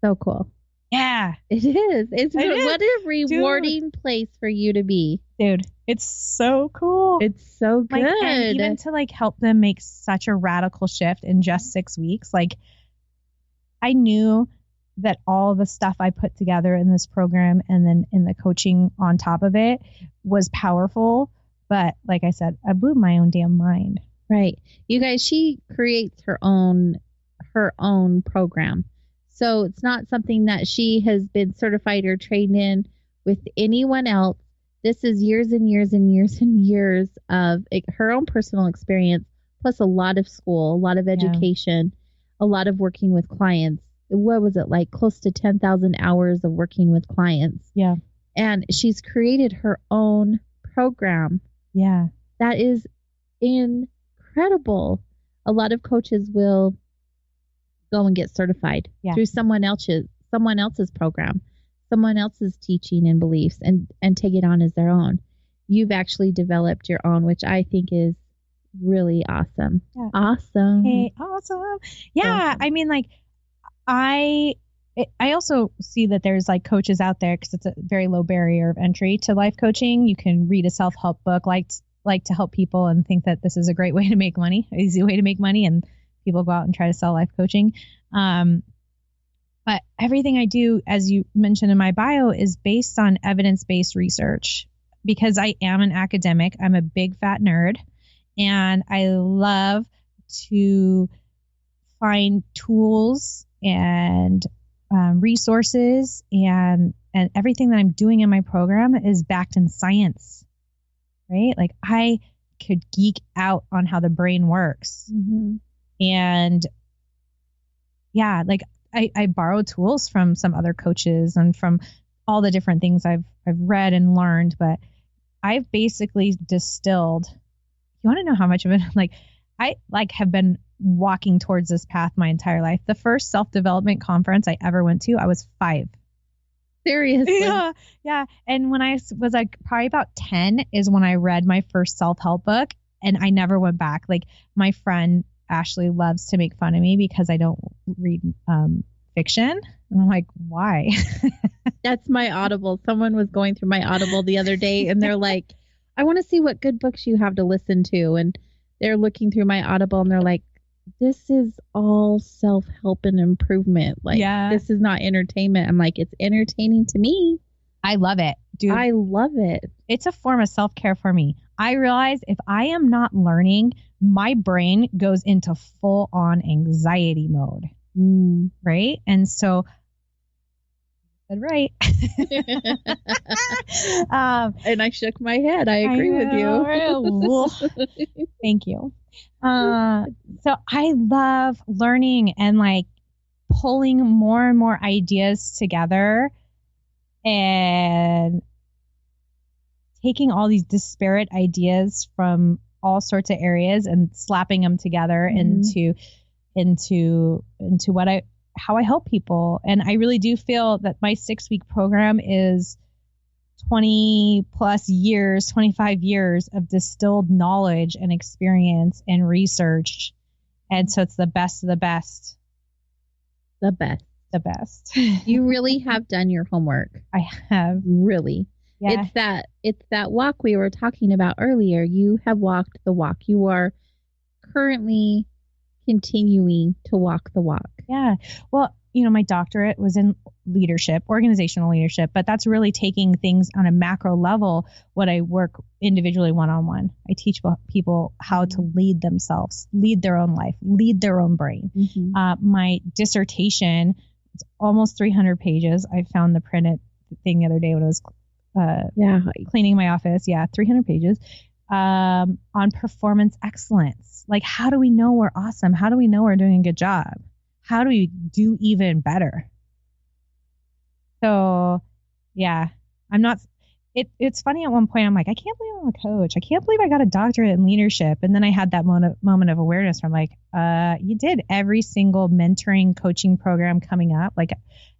So cool. Yeah. It is. What a rewarding place for you to be. Dude, it's so cool. It's so good. Like, and even to like help them make such a radical shift in just 6 weeks. Like I knew that all the stuff I put together in this program and then in the coaching on top of it was powerful. But like I said, I blew my own damn mind. Right. You guys, she creates her own program. So it's not something that she has been certified or trained in with anyone else. This is years and years and years and years of her own personal experience, plus a lot of school, a lot of education, a lot of working with clients. What was it, like close to 10,000 hours of working with clients? Yeah. And she's created her own program. Yeah. That is incredible. A lot of coaches will go and get certified through someone else's program, someone else's teaching and beliefs, and take it on as their own. You've actually developed your own, which I think is really awesome. Yeah. Awesome. Hey, awesome. Yeah. Awesome. I mean, like, I also see that there's like coaches out there, because it's a very low barrier of entry to life coaching. You can read a self-help book, like to help people, and think that this is a great way to make money, an easy way to make money, and people go out and try to sell life coaching. But everything I do, as you mentioned in my bio, is based on evidence-based research, because I am an academic. I'm a big fat nerd, and I love to find tools and resources, and everything that I'm doing in my program is backed in science, right? Like, I could geek out on how the brain works. Mm-hmm. And yeah, like I borrow tools from some other coaches and from all the different things I've read and learned, but I've basically distilled. You want to know how much of it, like, I have been walking towards this path my entire life. The first self-development conference I ever went to, I was 5. Seriously? Yeah. And when I was like probably about 10 is when I read my first self-help book, and I never went back. Like, my friend Ashley loves to make fun of me because I don't read fiction. And I'm like, why? That's my Audible. Someone was going through my Audible the other day, and they're like, I want to see what good books you have to listen to. And they're looking through my Audible, and they're like, this is all self-help and improvement. Like, this is not entertainment. I'm like, it's entertaining to me. I love it, dude. I love it. It's a form of self-care for me. I realize if I am not learning, my brain goes into full-on anxiety mode. Right? And so, said right. And I shook my head. I agree with you. Thank you. So I love learning and like pulling more and more ideas together and taking all these disparate ideas from all sorts of areas and slapping them together into how I help people. And I really do feel that my 6-week program is 20 plus years, 25 years of distilled knowledge and experience and research. And so it's the best of the best. The best. The best. You really have done your homework. I have. Really. Yeah. It's that walk we were talking about earlier. You have walked the walk. You are currently continuing to walk the walk. Yeah. Well, you know, my doctorate was in leadership, organizational leadership, but that's really taking things on a macro level. What I work individually one-on-one. I teach people how to lead themselves, lead their own life, lead their own brain. My dissertation, it's almost 300 pages. I found the printed thing the other day when I was cleaning my office. 300 pages on performance excellence. Like, how do we know we're awesome? How do we know we're doing a good job? How do we do even better? So, yeah, I'm not. It's funny. At one point, I'm like, I can't believe I'm a coach. I can't believe I got a doctorate in leadership. And then I had that moment of awareness where I'm like, you did every single mentoring coaching program coming up. Like,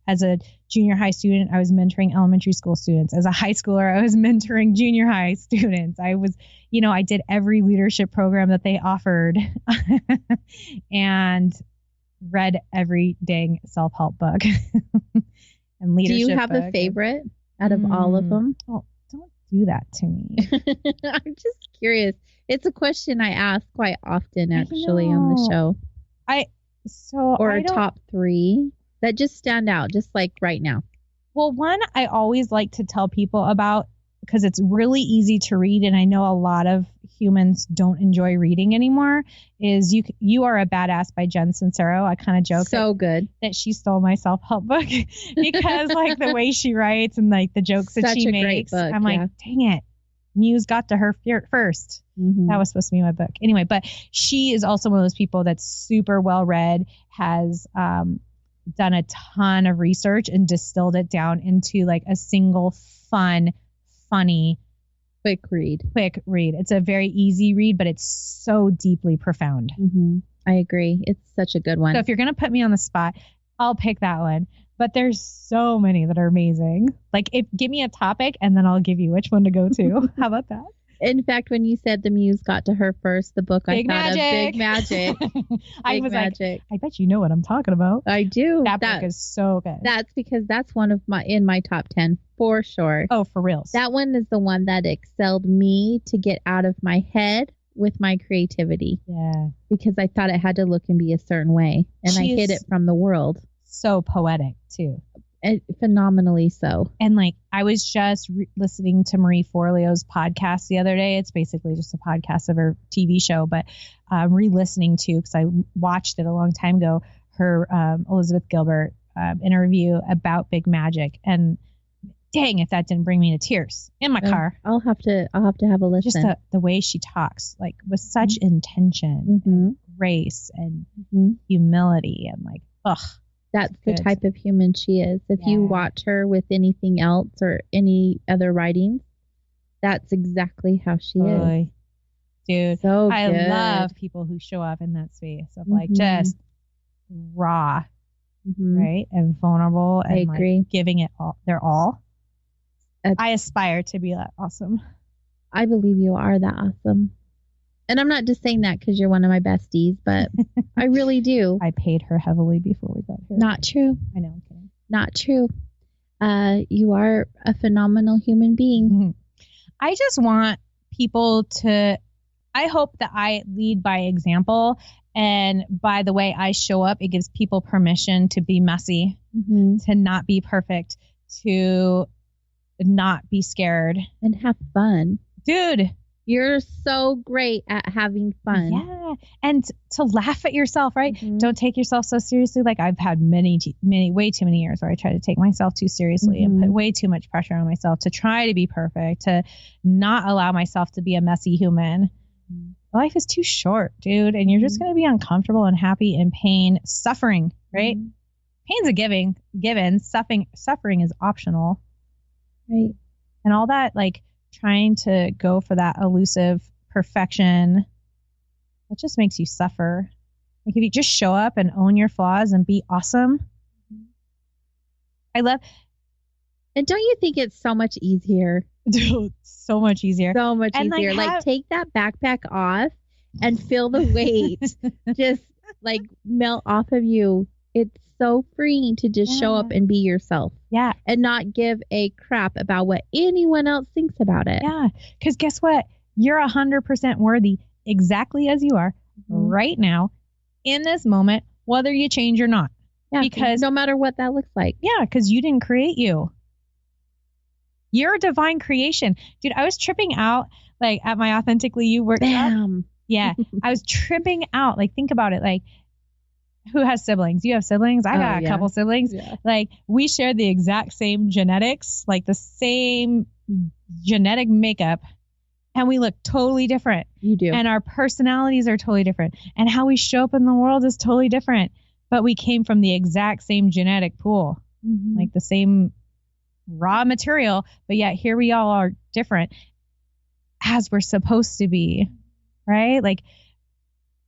as a junior high student, I was mentoring elementary school students. As a high schooler, I was mentoring junior high students. I was, I did every leadership program that they offered and read every dang self-help book and leadership. Do you have a favorite out of all of them? Oh, don't do that to me. I'm just curious. It's a question I ask quite often, actually, on the show. Top 3 that just stand out, just like right now. Well, one I always like to tell people about, because it's really easy to read, and I know a lot of humans don't enjoy reading anymore, is You Are a Badass by Jen Sincero. I kind of joke that she stole my self-help book because like the way she writes and like the jokes that she makes. Book, I'm like, dang it. Muse got to her first. Mm-hmm. That was supposed to be my book. Anyway, but she is also one of those people that's super well read, has done a ton of research and distilled it down into like a single fun, funny, quick read. It's a very easy read, but it's so deeply profound. Mm-hmm. I agree. It's such a good one. So if you're going to put me on the spot, I'll pick that one. But there's so many that are amazing. Like, give me a topic and then I'll give you which one to go to. How about that? In fact, when you said the Muse got to her first, the book Big I thought Magic. of Big Magic. I was Magic. like, I bet you know what I'm talking about. I do. That book is so good. That's because that's one of in my top 10 for sure. Oh, for real. That one is the one that excelled me to get out of my head with my creativity. Yeah. Because I thought it had to look and be a certain way. And I hid it from the world. So poetic too. Phenomenally so. And like, I was just listening to Marie Forleo's podcast the other day. It's basically just a podcast of her TV show, but re-listening to, because I watched it a long time ago, her Elizabeth Gilbert interview about Big Magic. And dang, if that didn't bring me to tears in my car. I'll have to have a listen. Just the way she talks, like with such intention, and grace and humility, and like, ugh. That's the type of human she is. If you watch her with anything else or any other writings, that's exactly how she is. Dude, so I good. love people who show up in that space of like just raw, right? And vulnerable and like giving it all, their all. I aspire to be that awesome. I believe you are that awesome. And I'm not just saying that because you're one of my besties, but I really do. I paid her heavily before we got here. Not true. I know. I'm kidding. Not true. You are a phenomenal human being. I just want people to, I hope that I lead by example. And by the way I show up, it gives people permission to be messy, to not be perfect, to not be scared. And have fun. Dude. You're so great at having fun. Yeah. And to laugh at yourself, right? Don't take yourself so seriously. Like I've had way too many years where I try to take myself too seriously and put way too much pressure on myself to try to be perfect, to not allow myself to be a messy human. Life is too short, dude. And you're just going to be uncomfortable and happy in pain, suffering, right? Pain's a given. Suffering is optional. Right. And all that, like, trying to go for that elusive perfection, that just makes you suffer. Like if you just show up and own your flaws and be awesome. I love. And don't you think it's so much easier? Dude, so much easier. So much easier. Like take that backpack off and feel the weight just like melt off of you. It's so freeing to just show up and be yourself. Yeah. And not give a crap about what anyone else thinks about it. Yeah. Because guess what? You're 100% worthy exactly as you are right now in this moment, whether you change or not. Yeah. Because no matter what that looks like. Yeah. Because you didn't create you. You're a divine creation. Dude, I was tripping out like at my Authentically You workshop. Bam. Yeah. I was tripping out. Like, think about it. Like, who has siblings? You have siblings? I got a couple siblings. Yeah. Like we share the exact same genetics, like the same genetic makeup, and we look totally different. You do. And our personalities are totally different. And how we show up in the world is totally different. But we came from the exact same genetic pool, like the same raw material. But yet here we all are different as we're supposed to be, right? Like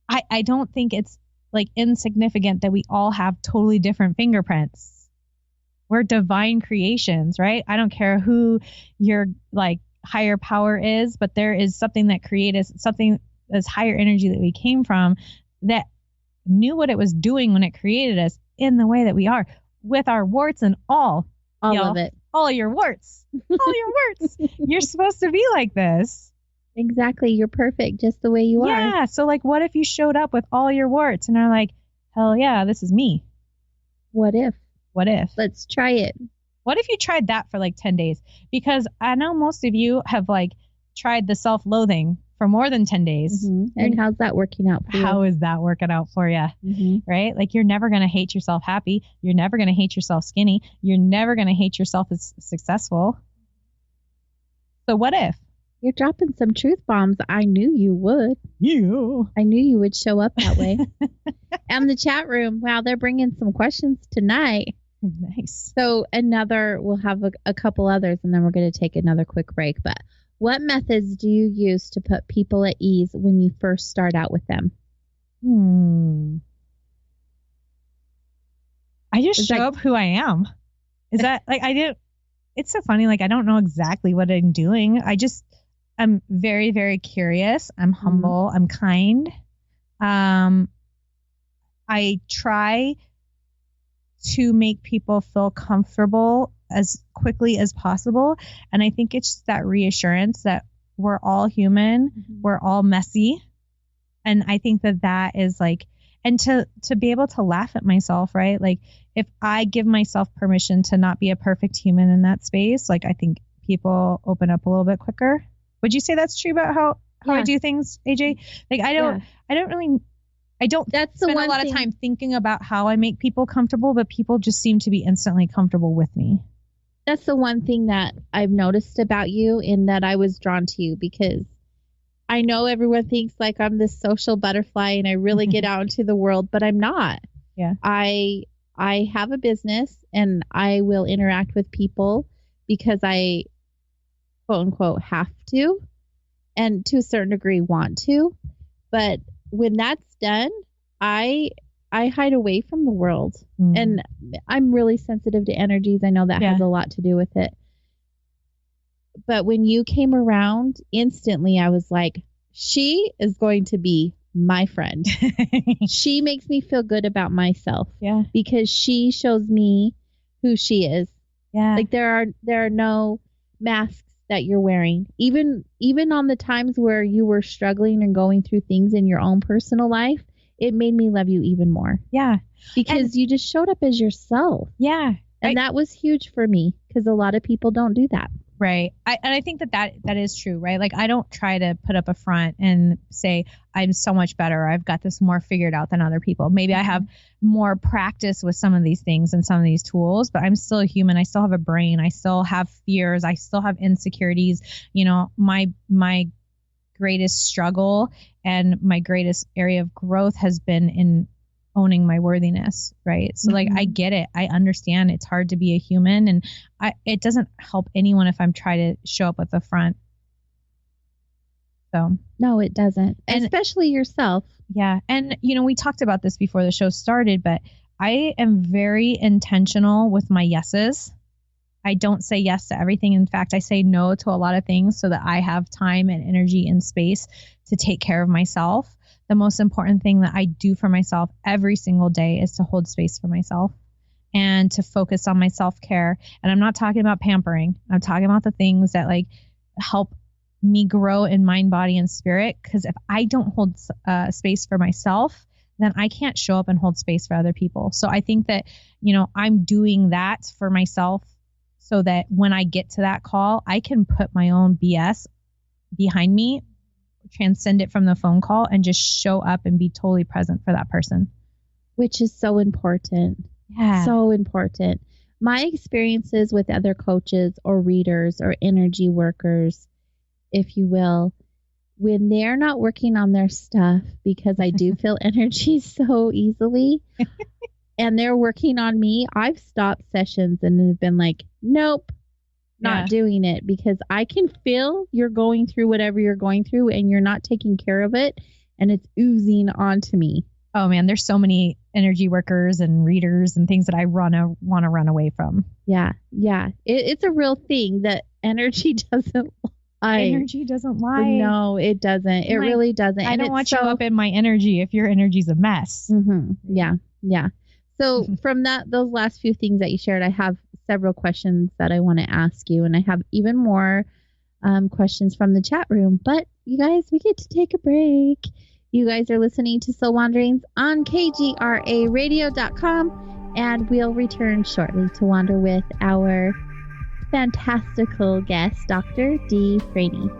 I don't think it's like insignificant that we all have totally different fingerprints. We're divine creations, right? I don't care who your like higher power is, but there is something that created us, something that's higher energy that we came from that knew what it was doing when it created us in the way that we are, with our warts and all of it. All your warts. All your warts. You're supposed to be like this. Exactly. You're perfect just the way you are. Yeah. So like, what if you showed up with all your warts and are like, hell yeah, this is me. What if? What if? Let's try it. What if you tried that for like 10 days? Because I know most of you have like tried the self-loathing for more than 10 days. And how's that working out for you? How is that working out for you? Right? Like you're never going to hate yourself happy. You're never going to hate yourself skinny. You're never going to hate yourself as successful. So what if? You're dropping some truth bombs. I knew you would. I knew you would show up that way. And the chat room, wow, they're bringing some questions tonight. Nice. So we'll have a couple others, and then we're going to take another quick break. But what methods do you use to put people at ease when you first start out with them? I just show up who I am. Is that like it's so funny. Like I don't know exactly what I'm doing. I'm very, very curious. I'm humble. I'm kind. I try to make people feel comfortable as quickly as possible. And I think it's just that reassurance that we're all human. We're all messy. And I think that is like, and to be able to laugh at myself, right? Like if I give myself permission to not be a perfect human in that space, like I think people open up a little bit quicker. Would you say that's true about how I do things, AJ? Like I don't spend a lot of time thinking about how I make people comfortable, but people just seem to be instantly comfortable with me. That's the one thing that I've noticed about you, in that I was drawn to you, because I know everyone thinks like I'm this social butterfly and I really get out into the world, but I'm not. Yeah. I have a business and I will interact with people because I quote unquote have to, and to a certain degree want to. But when that's done, I hide away from the world. And I'm really sensitive to energies. I know that has a lot to do with it. But when you came around, instantly I was like, she is going to be my friend. She makes me feel good about myself. Yeah. Because she shows me who she is. Yeah. Like there are no masks that you're wearing. Even on the times where you were struggling and going through things in your own personal life, it made me love you even more. Yeah. Because you just showed up as yourself. Yeah. And that was huge for me, because a lot of people don't do that. Right. I think that is true, right? Like I don't try to put up a front and say I'm so much better. I've got this more figured out than other people. Maybe I have more practice with some of these things and some of these tools, but I'm still a human. I still have a brain. I still have fears. I still have insecurities. You know, my greatest struggle and my greatest area of growth has been in owning my worthiness, right? So like I get it. I understand it's hard to be a human, and it doesn't help anyone if I'm trying to show up at the front. So no, it doesn't. And especially yourself. Yeah. And you know, we talked about this before the show started, but I am very intentional with my yeses. I don't say yes to everything. In fact, I say no to a lot of things so that I have time and energy and space to take care of myself. The most important thing that I do for myself every single day is to hold space for myself and to focus on my self-care. And I'm not talking about pampering. I'm talking about the things that like help me grow in mind, body, and spirit. Because if I don't hold space for myself, then I can't show up and hold space for other people. So I think that, you know, I'm doing that for myself so that when I get to that call, I can put my own BS behind me, transcend it from the phone call, and just show up and be totally present for that person. Which is so important. Yeah. So important. My experiences with other coaches or readers or energy workers, if you will, when they're not working on their stuff, because I do feel energy so easily, and they're working on me, I've stopped sessions and have been like, nope. Not doing it, because I can feel you're going through whatever you're going through and you're not taking care of it, and it's oozing onto me. Oh man, there's so many energy workers and readers and things that I want to run away from. Yeah. It's a real thing that energy doesn't lie. Energy doesn't lie. No, it doesn't. It really doesn't. I don't want you up in my energy if your energy's a mess. Yeah. So from those last few things that you shared, I have several questions that I want to ask you, and I have even more questions from the chat room. But you guys, we get to take a break. You guys are listening to Soul Wanderings on KGRAradio.com. and we'll return shortly to wander with our fantastical guest, Dr. Dee Frayne.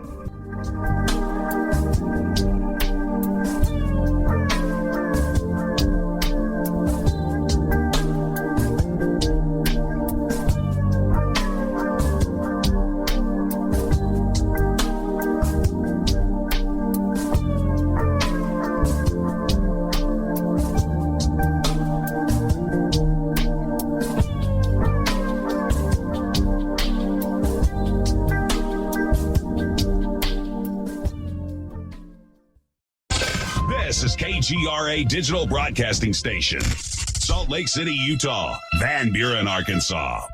This is KGRA Digital Broadcasting Station, Salt Lake City, Utah, Van Buren, Arkansas.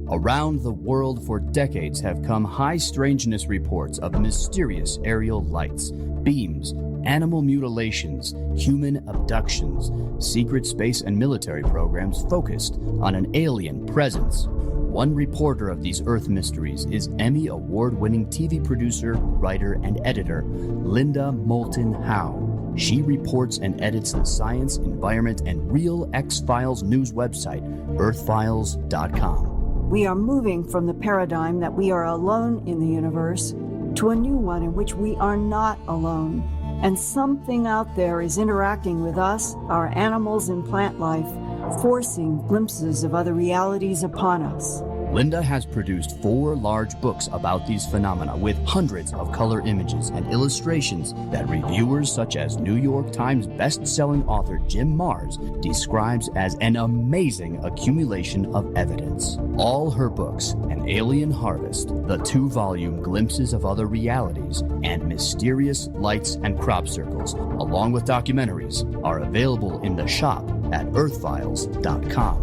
Around the world for decades have come high strangeness reports of mysterious aerial lights, beams, animal mutilations, human abductions, secret space and military programs focused on an alien presence. One reporter of these Earth mysteries is Emmy Award-winning TV producer, writer, and editor Linda Moulton Howe. She reports and edits the science, environment, and real X-Files news website, earthfiles.com. We are moving from the paradigm that we are alone in the universe to a new one in which we are not alone. And something out there is interacting with us, our animals and plant life, forcing glimpses of other realities upon us. Linda has produced 4 large books about these phenomena with hundreds of color images and illustrations that reviewers such as New York Times best-selling author Jim Marrs describes as an amazing accumulation of evidence. All her books, An Alien Harvest, the 2-volume Glimpses of Other Realities, and Mysterious Lights and Crop Circles, along with documentaries, are available in the shop at earthfiles.com.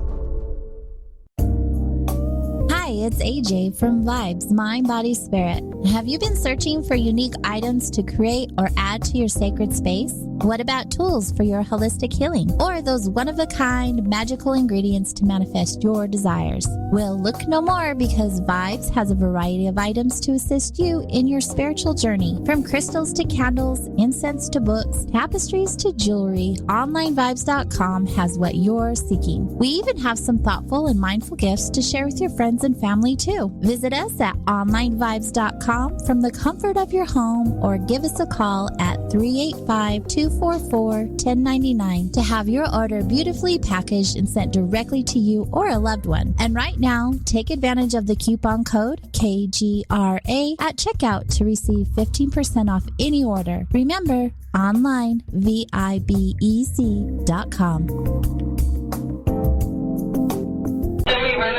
Hi, it's AJ from Vibes, Mind, Body, Spirit. Have you been searching for unique items to create or add to your sacred space? What about tools for your holistic healing? Or those one-of-a-kind magical ingredients to manifest your desires? Well, look no more, because Vibes has a variety of items to assist you in your spiritual journey. From crystals to candles, incense to books, tapestries to jewelry, OnlineVibes.com has what you're seeking. We even have some thoughtful and mindful gifts to share with your friends and family too. Visit us at OnlineVibes.com from the comfort of your home, or give us a call at 385-244-1099 to have your order beautifully packaged and sent directly to you or a loved one. And right now, take advantage of the coupon code KGRA at checkout to receive 15% off any order. Remember, online, VIBEC.com.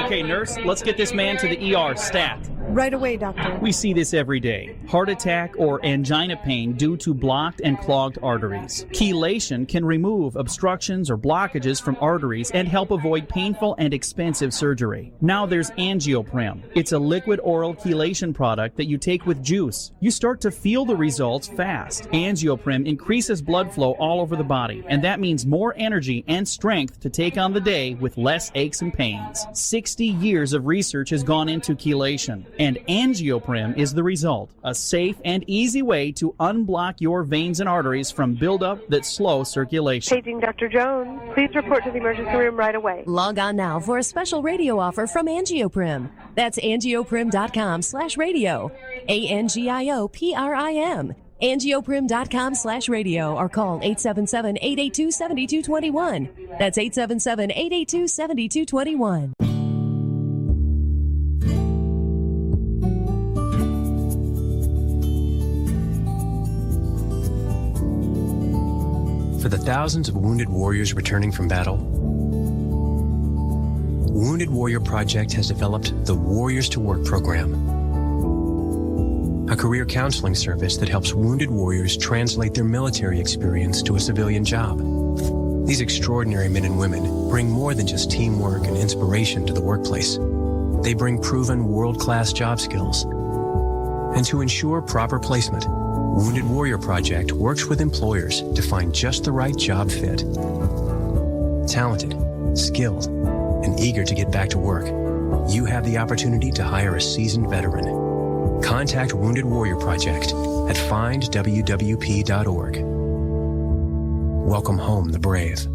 Okay, nurse, let's get this man to the ER stat. Right away, doctor. We see this every day. Heart attack or angina pain due to blocked and clogged arteries. Chelation can remove obstructions or blockages from arteries and help avoid painful and expensive surgery. Now there's Angioprim. It's a liquid oral chelation product that you take with juice. You start to feel the results fast. Angioprim increases blood flow all over the body, and that means more energy and strength to take on the day with less aches and pains. 60 years of research has gone into chelation, and Angioprim is the result. A safe and easy way to unblock your veins and arteries from buildup that slow circulation. Paging Dr. Jones. Please report to the emergency room right away. Log on now for a special radio offer from Angioprim. That's angioprim.com/radio. ANGIOPRIM. Angioprim.com/radio, or call 877-882-7221. That's 877-882-7221. For the thousands of wounded warriors returning from battle, Wounded Warrior Project has developed the Warriors to Work program, a career counseling service that helps wounded warriors translate their military experience to a civilian job. These extraordinary men and women bring more than just teamwork and inspiration to the workplace. They bring proven world-class job skills. And to ensure proper placement, Wounded Warrior Project works with employers to find just the right job fit. Talented, skilled, and eager to get back to work, you have the opportunity to hire a seasoned veteran. Contact Wounded Warrior Project at findwwp.org. Welcome home the brave.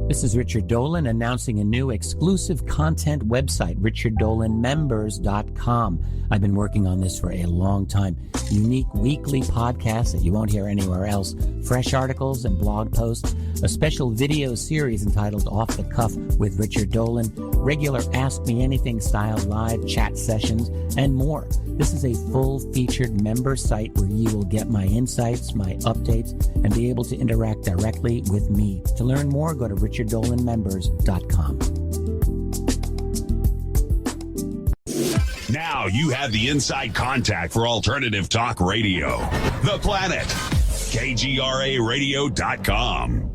This is Richard Dolan announcing a new exclusive content website, richarddolanmembers.com. I've been working on this for a long time. Unique weekly podcasts that you won't hear anywhere else, fresh articles and blog posts, a special video series entitled Off the Cuff with Richard Dolan, regular Ask Me Anything style live chat sessions, and more. This is a full-featured member site where you will get my insights, my updates, and be able to interact directly with me. To learn more, go to richarddolanmembers.com. Now you have the inside contact for alternative talk radio. The Planet. KGRAradio.com.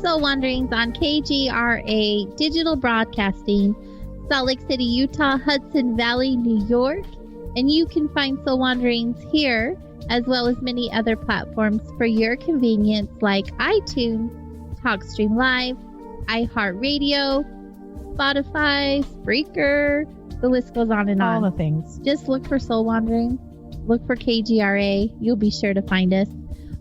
Soul Wanderings on KGRA Digital Broadcasting, Salt Lake City, Utah, Hudson Valley, New York. And you can find Soul Wanderings here, as well as many other platforms for your convenience, like iTunes, TalkStream Live, iHeartRadio, Spotify, Spreaker. The list goes on and on. All the things. Just look for Soul Wandering. Look for KGRA. You'll be sure to find us.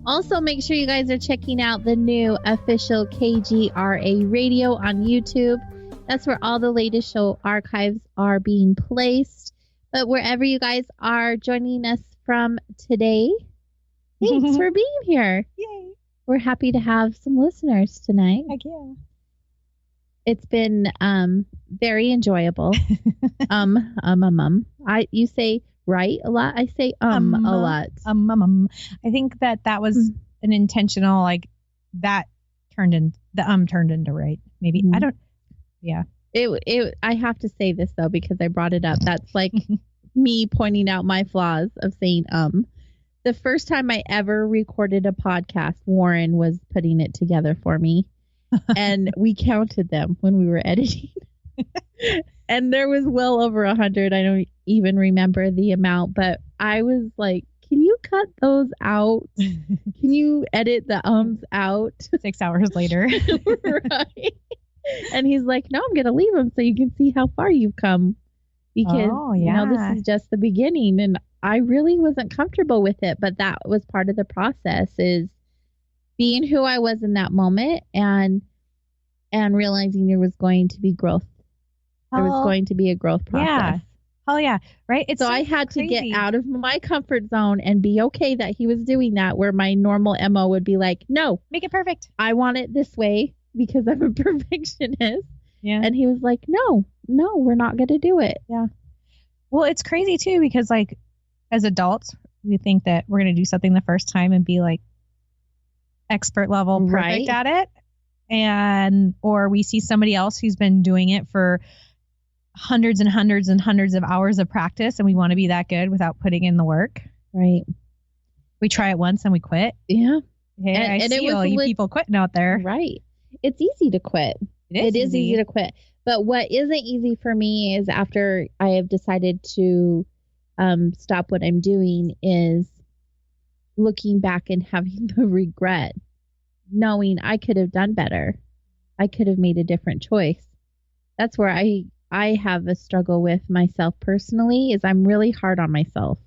Also, make sure you guys are checking out the new official KGRA radio on YouTube. That's where all the latest show archives are being placed. But wherever you guys are joining us from today, thanks for being here. Yay. We're happy to have some listeners tonight. Heck yeah. It's been very enjoyable. You say right a lot. I say a lot. I think that was an intentional, like, that turned into right. Maybe. I don't. Yeah. I have to say this though, because I brought it up. That's like me pointing out my flaws of saying The first time I ever recorded a podcast, Warren was putting it together for me. And we counted them when we were editing. And there was well over 100. I don't even remember the amount, but I was like, can you cut those out? Can you edit the out? 6 hours later. Right. And he's like, no, I'm going to leave them so you can see how far you've come. Because, this is just the beginning. And I really wasn't comfortable with it. But that was part of the process, is being who I was in that moment and realizing there was going to be growth. There was going to be a growth process. Yeah. Oh, yeah. Right. So I had to get out of my comfort zone and be okay that he was doing that, where my normal MO would be like, no, make it perfect. I want it this way because I'm a perfectionist. Yeah. And he was like, no, we're not going to do it. Yeah. Well, it's crazy too, because like as adults, we think that we're going to do something the first time and be like expert level perfect at it. Or we see somebody else who's been doing it for hundreds and hundreds and hundreds of hours of practice, and we want to be that good without putting in the work. Right. We try it once and we quit. Yeah. Hey, I see all you people quitting out there. Right. It's easy to quit. It is easy to quit. But what isn't easy for me is, after I have decided to stop what I'm doing, is looking back and having the regret, knowing I could have done better. I could have made a different choice. That's where I have a struggle with myself personally, is I'm really hard on myself.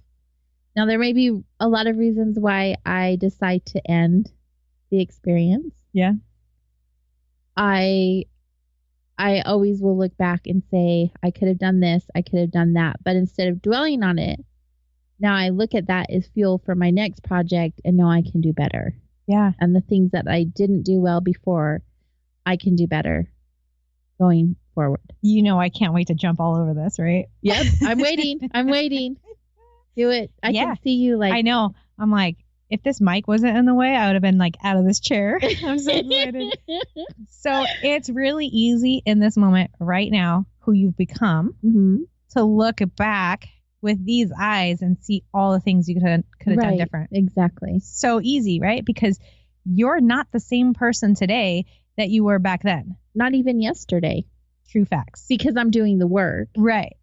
Now, there may be a lot of reasons why I decide to end the experience. Yeah. I always will look back and say, I could have done this, I could have done that. But instead of dwelling on it, now I look at that as fuel for my next project and know I can do better. Yeah. And the things that I didn't do well before, I can do better going forward. You know, I can't wait to jump all over this, right? Yep. I'm waiting. I'm waiting. Do it. I can see you like. I know. I'm like, if this mic wasn't in the way, I would have been like out of this chair. I'm so excited. So it's really easy in this moment right now, who you've become, to look back with these eyes and see all the things you could have done different. Exactly. So easy, right? Because you're not the same person today that you were back then. Not even yesterday. True facts. Because I'm doing the work. Right.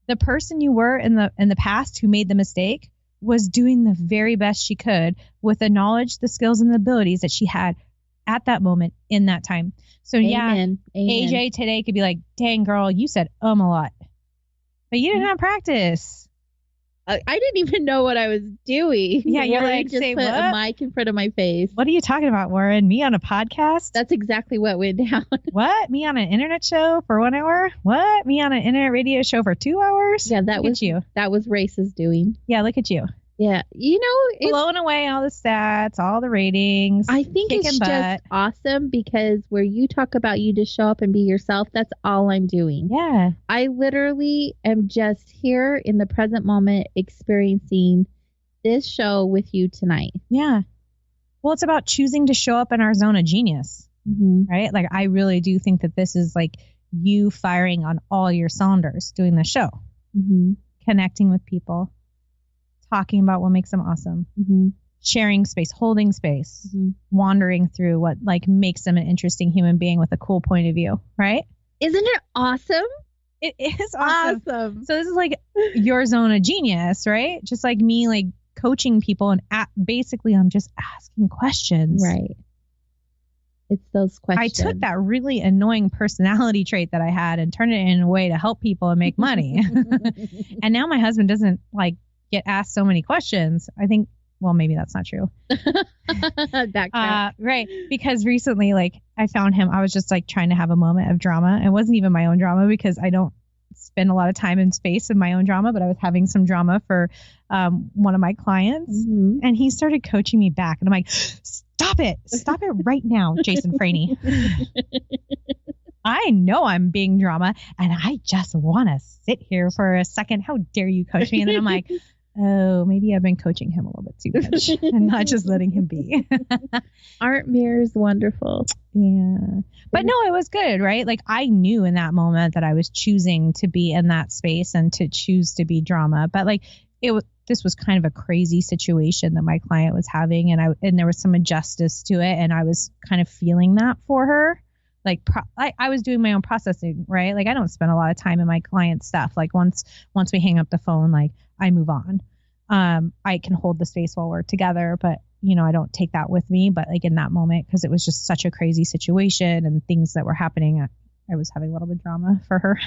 The person you were in the past who made the mistake was doing the very best she could with the knowledge, the skills, and the abilities that she had at that moment in that time. So Amen. AJ today could be like, dang girl, you said a lot, but you didn't have practice. I didn't even know what I was doing. Yeah, you're Warren like, just say put what? a mic in front of my face. What are you talking about, Warren? Me on a podcast? That's exactly what went down. What? Me on an internet show for 1 hour? What? Me on an internet radio show for 2 hours? Yeah, that was you. That was Race's doing. Yeah, look at you. Yeah, you know, blowing away all the stats, all the ratings. I think it's just awesome because where you talk about you just show up and be yourself, that's all I'm doing. Yeah. I literally am just here in the present moment experiencing this show with you tonight. Yeah. Well, it's about choosing to show up in our zone of genius, right? Like, I really do think that this is like you firing on all your cylinders doing the show, connecting with people, talking about what makes them awesome, sharing space, holding space, wandering through what like makes them an interesting human being with a cool point of view, right? Isn't it awesome? It is awesome. So this is like your zone of genius, right? Just like me, like coaching people and basically I'm just asking questions. Right. It's those questions. I took that really annoying personality trait that I had and turned it in a way to help people and make money. And now my husband doesn't like get asked so many questions. I think, well, maybe that's not true. Right. Because recently, like I found him, I was just like trying to have a moment of drama. It wasn't even my own drama because I don't spend a lot of time and space in my own drama, but I was having some drama for one of my clients and he started coaching me back and I'm like, stop it right now, Jason Frayne. I know I'm being drama and I just want to sit here for a second. How dare you coach me? And then I'm like, oh, maybe I've been coaching him a little bit too much and not just letting him be. Aren't mirrors wonderful? Yeah. But no, it was good, right? Like I knew in that moment that I was choosing to be in that space and to choose to be drama. But like this was kind of a crazy situation that my client was having and there was some injustice to it. And I was kind of feeling that for her. Like I was doing my own processing, right? Like I don't spend a lot of time in my client stuff. Like once we hang up the phone, like I move on. I can hold the space while we're together, but you know, I don't take that with me. But like in that moment, because it was just such a crazy situation and things that were happening, I was having a little bit of drama for her.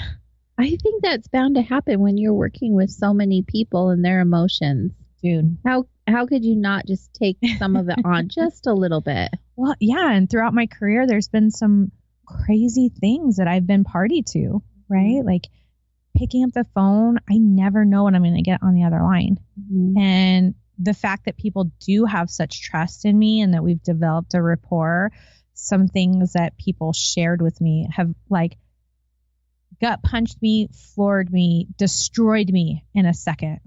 I think that's bound to happen when you're working with so many people and their emotions. Dude, how could you not just take some of it on just a little bit? Well, yeah. And throughout my career, there's been some crazy things that I've been party to, right? Like picking up the phone, I never know when I'm going to get on the other line. And the fact that people do have such trust in me and that we've developed a rapport, some things that people shared with me have like gut punched me, floored me, destroyed me in a second.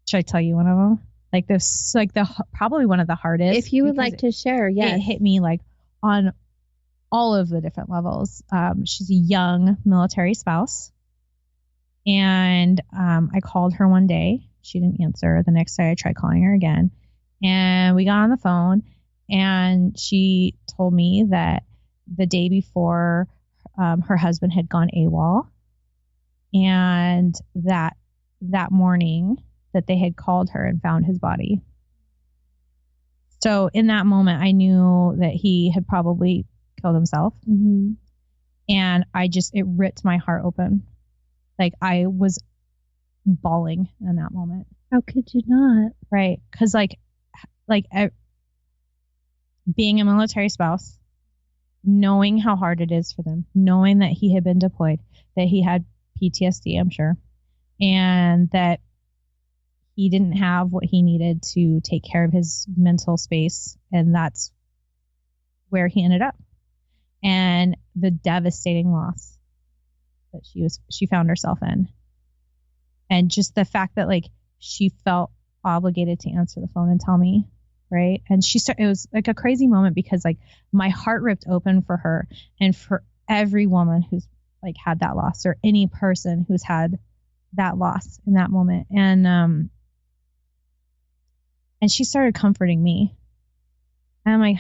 Should I tell you one of them? Like this, like probably one of the hardest. If you would like to share, yes. It hit me like on all of the different levels. She's a young military spouse. And I called her one day. She didn't answer. The next day I tried calling her again. And we got on the phone and she told me that the day before her husband had gone AWOL. And that morning that they had called her and found his body. So in that moment, I knew that he had probably killed himself. And it ripped my heart open. Like I was bawling in that moment. How could you not? Right. Cause like being a military spouse, knowing how hard it is for them, knowing that he had been deployed, that he had PTSD, I'm sure, and that he didn't have what he needed to take care of his mental space. And that's where he ended up. And the devastating loss that she found herself in. And just the fact that like she felt obligated to answer the phone and tell me, right? And it was like a crazy moment because like my heart ripped open for her and for every woman who's like had that loss or any person who's had that loss in that moment. And she started comforting me. And I'm like,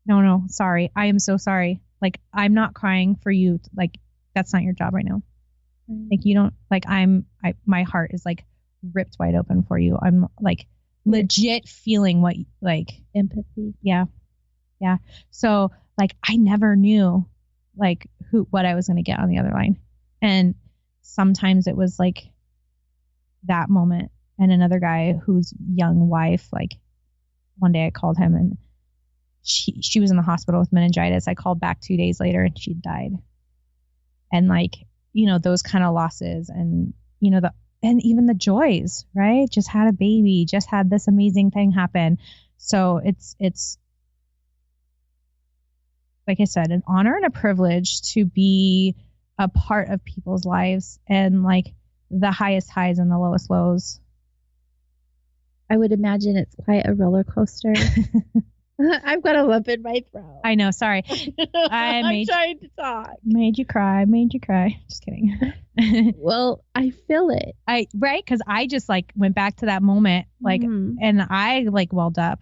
no, sorry. I am so sorry. Like, I'm not crying for you. Like, that's not your job right now. Like, you don't, like, my heart is like ripped wide open for you. I'm like legit feeling what, like, empathy. Yeah. Yeah. So like, I never knew like what I was going to get on the other line. And sometimes it was like that moment. And another guy whose young wife, like one day I called him and she was in the hospital with meningitis. I called back 2 days later and she died. And like, you know, those kind of losses and, you know, and even the joys, right? Just had a baby, just had this amazing thing happen. So it's like I said, an honor and a privilege to be a part of people's lives and like the highest highs and the lowest lows. I would imagine it's quite a roller coaster. I've got a lump in my throat. I know. Sorry. I'm trying to talk. Made you cry. Just kidding. Well, I feel it. Right? Because I just like went back to that moment, like, and I like welled up.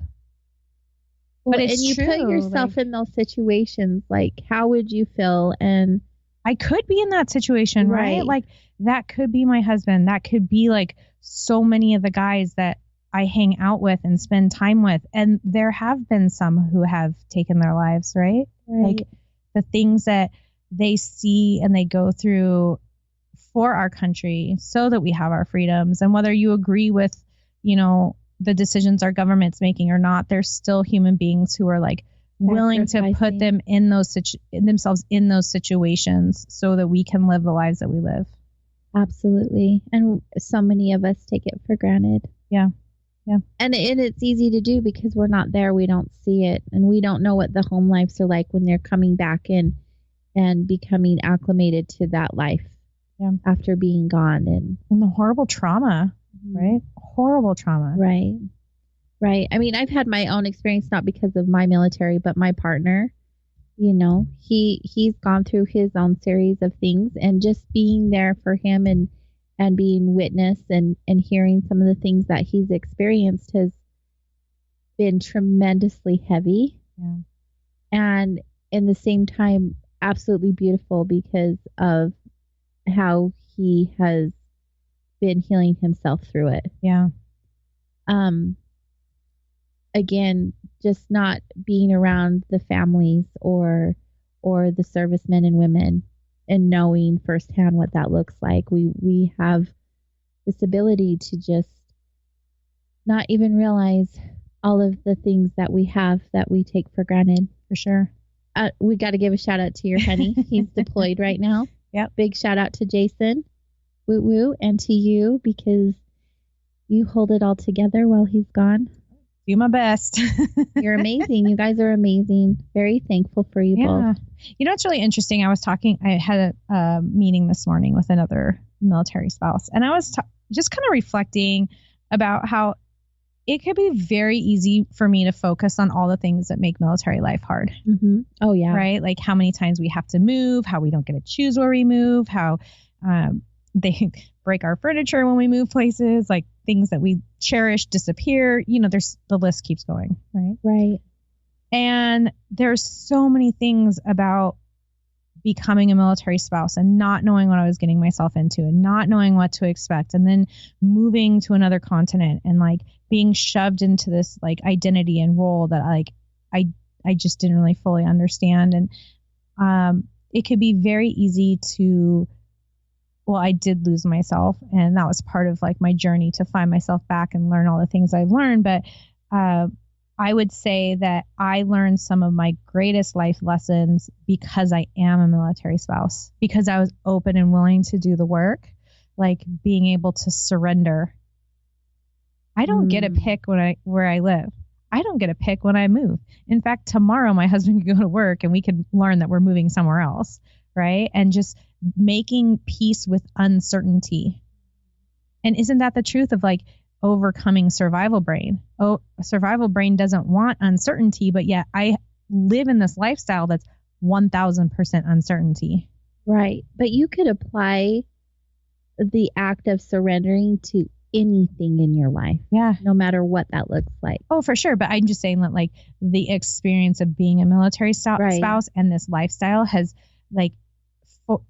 Well, but it's and you true, put yourself like, in those situations. Like, how would you feel? And I could be in that situation, right? Like, that could be my husband. That could be like so many of the guys that I hang out with and spend time with. And there have been some who have taken their lives, right? Like the things that they see and they go through for our country so that we have our freedoms. And whether you agree with, you know, the decisions our government's making or not, there's still human beings who are like willing to put them in themselves in those situations so that we can live the lives that we live. Absolutely. And so many of us take it for granted. Yeah. Yeah. And it's easy to do because we're not there. We don't see it. And we don't know what the home lives are like when they're coming back in and becoming acclimated to that life after being gone. And the horrible trauma, right? Horrible trauma. Right. Right. I mean, I've had my own experience, not because of my military, but my partner, you know, he's gone through his own series of things, and just being there for him and being witness and hearing some of the things that he's experienced has been tremendously heavy. Yeah. And in the same time, absolutely beautiful because of how he has been healing himself through it. Yeah. Again, just not being around the families or the servicemen and women and knowing firsthand what that looks like. We have this ability to just not even realize all of the things that we have that we take for granted. For sure. We got to give a shout out to your honey. He's deployed right now. Yep. Big shout out to Jason, woo woo, and to you because you hold it all together while he's gone. Do my best. You're amazing. You guys are amazing. Very thankful for you both. You know, it's really interesting. I had a meeting this morning with another military spouse, and I was just kind of reflecting about how it could be very easy for me to focus on all the things that make military life hard. Mm-hmm. Oh, yeah. Right? Like how many times we have to move, how we don't get to choose where we move, how they break our furniture when we move places, like things that we cherish disappear. You know, the list keeps going, right? Right. And there's so many things about becoming a military spouse and not knowing what I was getting myself into and not knowing what to expect, and then moving to another continent and like being shoved into this like identity and role that like I just didn't really fully understand. And it could be very easy to, well, I did lose myself, and that was part of like my journey to find myself back and learn all the things I've learned. But I would say that I learned some of my greatest life lessons because I am a military spouse, because I was open and willing to do the work, like being able to surrender I don't get to pick where I live. I don't get to pick when I move. In fact, tomorrow my husband could go to work and we could learn that we're moving somewhere else, right? And just making peace with uncertainty. And isn't that the truth of like overcoming survival brain? Oh, survival brain doesn't want uncertainty, but yet I live in this lifestyle that's 1000% uncertainty. Right. But you could apply the act of surrendering to anything in your life. Yeah. No matter what that looks like. Oh, for sure. But I'm just saying that like the experience of being a military spouse and this lifestyle has like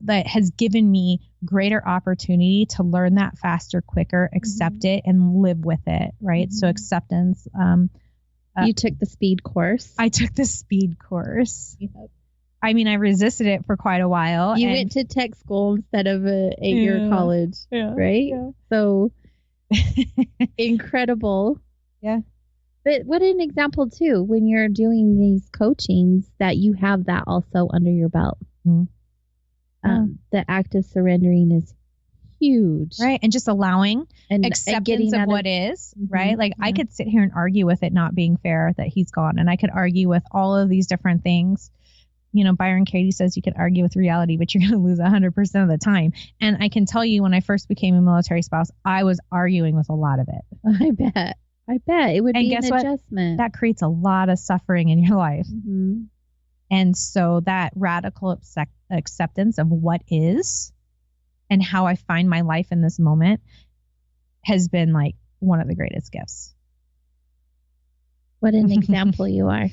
that has given me greater opportunity to learn that faster, quicker, accept it and live with it. Right. So acceptance. You took the speed course. I took the speed course. Yep. I mean, I resisted it for quite a while. You went to tech school instead of a 8-year college, right? Yeah. So incredible. Yeah. But what an example too, when you're doing these coachings, that you have that also under your belt. The act of surrendering is huge. Right. And just allowing and acceptance of what is, right? Like I could sit here and argue with it not being fair that he's gone. And I could argue with all of these different things. You know, Byron Katie says you could argue with reality, but you're going to lose 100% of the time. And I can tell you when I first became a military spouse, I was arguing with a lot of it. I bet it would be an adjustment. That creates a lot of suffering in your life. And so that radical acceptance of what is and how I find my life in this moment has been like one of the greatest gifts. What an example you are.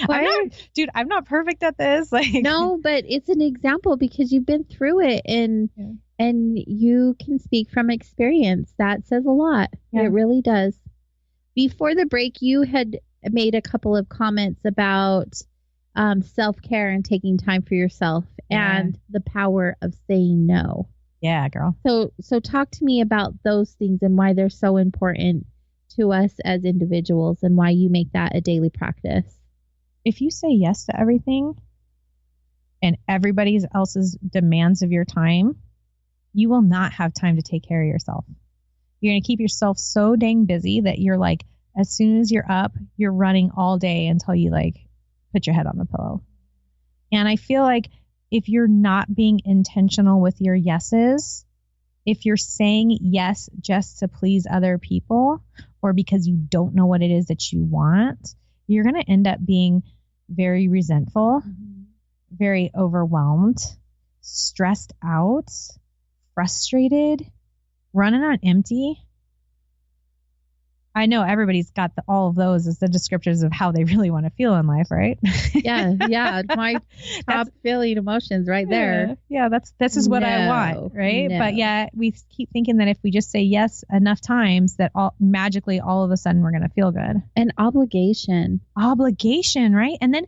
I'm not perfect at this. Like no, but it's an example because you've been through it and you can speak from experience. That says a lot. Yeah. It really does. Before the break, you had made a couple of comments about self-care and taking time for yourself and the power of saying no. Yeah, girl. So talk to me about those things and why they're so important to us as individuals and why you make that a daily practice. If you say yes to everything and everybody else's demands of your time, you will not have time to take care of yourself. You're going to keep yourself so dang busy that you're like, as soon as you're up, you're running all day until you like put your head on the pillow. And I feel like if you're not being intentional with your yeses, if you're saying yes just to please other people or because you don't know what it is that you want, you're going to end up being very resentful, very overwhelmed, stressed out, frustrated, running on empty. I know everybody's got all of those as the descriptors of how they really want to feel in life, right? Yeah. My top feeling emotions right there. Yeah, this is what I want, right? No. But yeah, we keep thinking that if we just say yes enough times, that magically all of a sudden we're going to feel good. And obligation, right? And then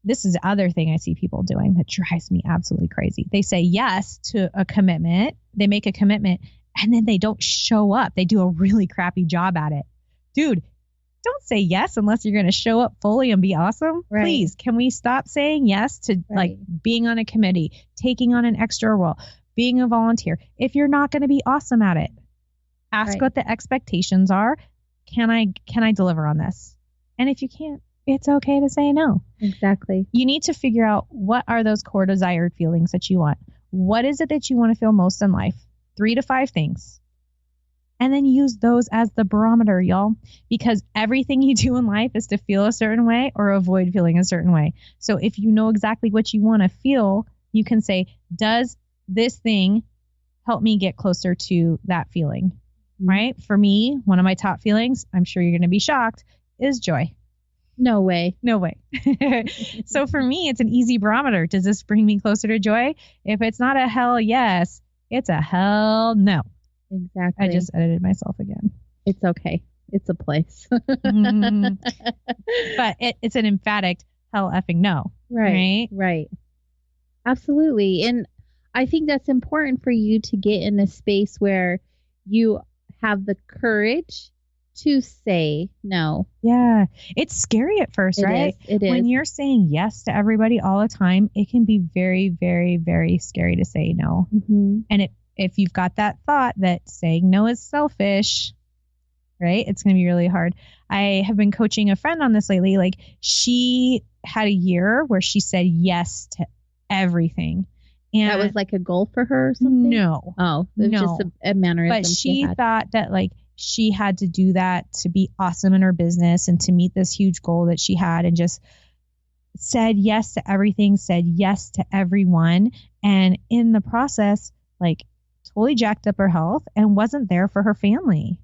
this is the other thing I see people doing that drives me absolutely crazy. They say yes to a commitment. They make a commitment. And then they don't show up. They do a really crappy job at it. Dude, don't say yes unless you're going to show up fully and be awesome. Right. Please, can we stop saying yes to like being on a committee, taking on an extra role, being a volunteer? If you're not going to be awesome at it, ask what the expectations are. Can I deliver on this? And if you can't, it's okay to say no. Exactly. You need to figure out what are those core desired feelings that you want. What is it that you want to feel most in life? 3 to 5 things. And then use those as the barometer, y'all, because everything you do in life is to feel a certain way or avoid feeling a certain way. So if you know exactly what you want to feel, you can say, does this thing help me get closer to that feeling? Right? For me, one of my top feelings, I'm sure you're going to be shocked, is joy. No way. So for me, it's an easy barometer. Does this bring me closer to joy? If it's not a hell yes, it's a hell no. Exactly. I just edited myself again. It's okay. It's a place. But it's an emphatic hell effing no. Right. Absolutely. And I think that's important for you to get in a space where you have the courage to say no. Yeah. It's scary at first, right? It is. When you're saying yes to everybody all the time, it can be very, very, very scary to say no. And if you've got that thought that saying no is selfish, right? It's going to be really hard. I have been coaching a friend on this lately. Like, she had a year where she said yes to everything. And that was like a goal for her or something? No. Oh, it was just a mannerism. But she thought that like she had to do that to be awesome in her business and to meet this huge goal that she had, and just said yes to everything, said yes to everyone. And in the process, like totally jacked up her health and wasn't there for her family.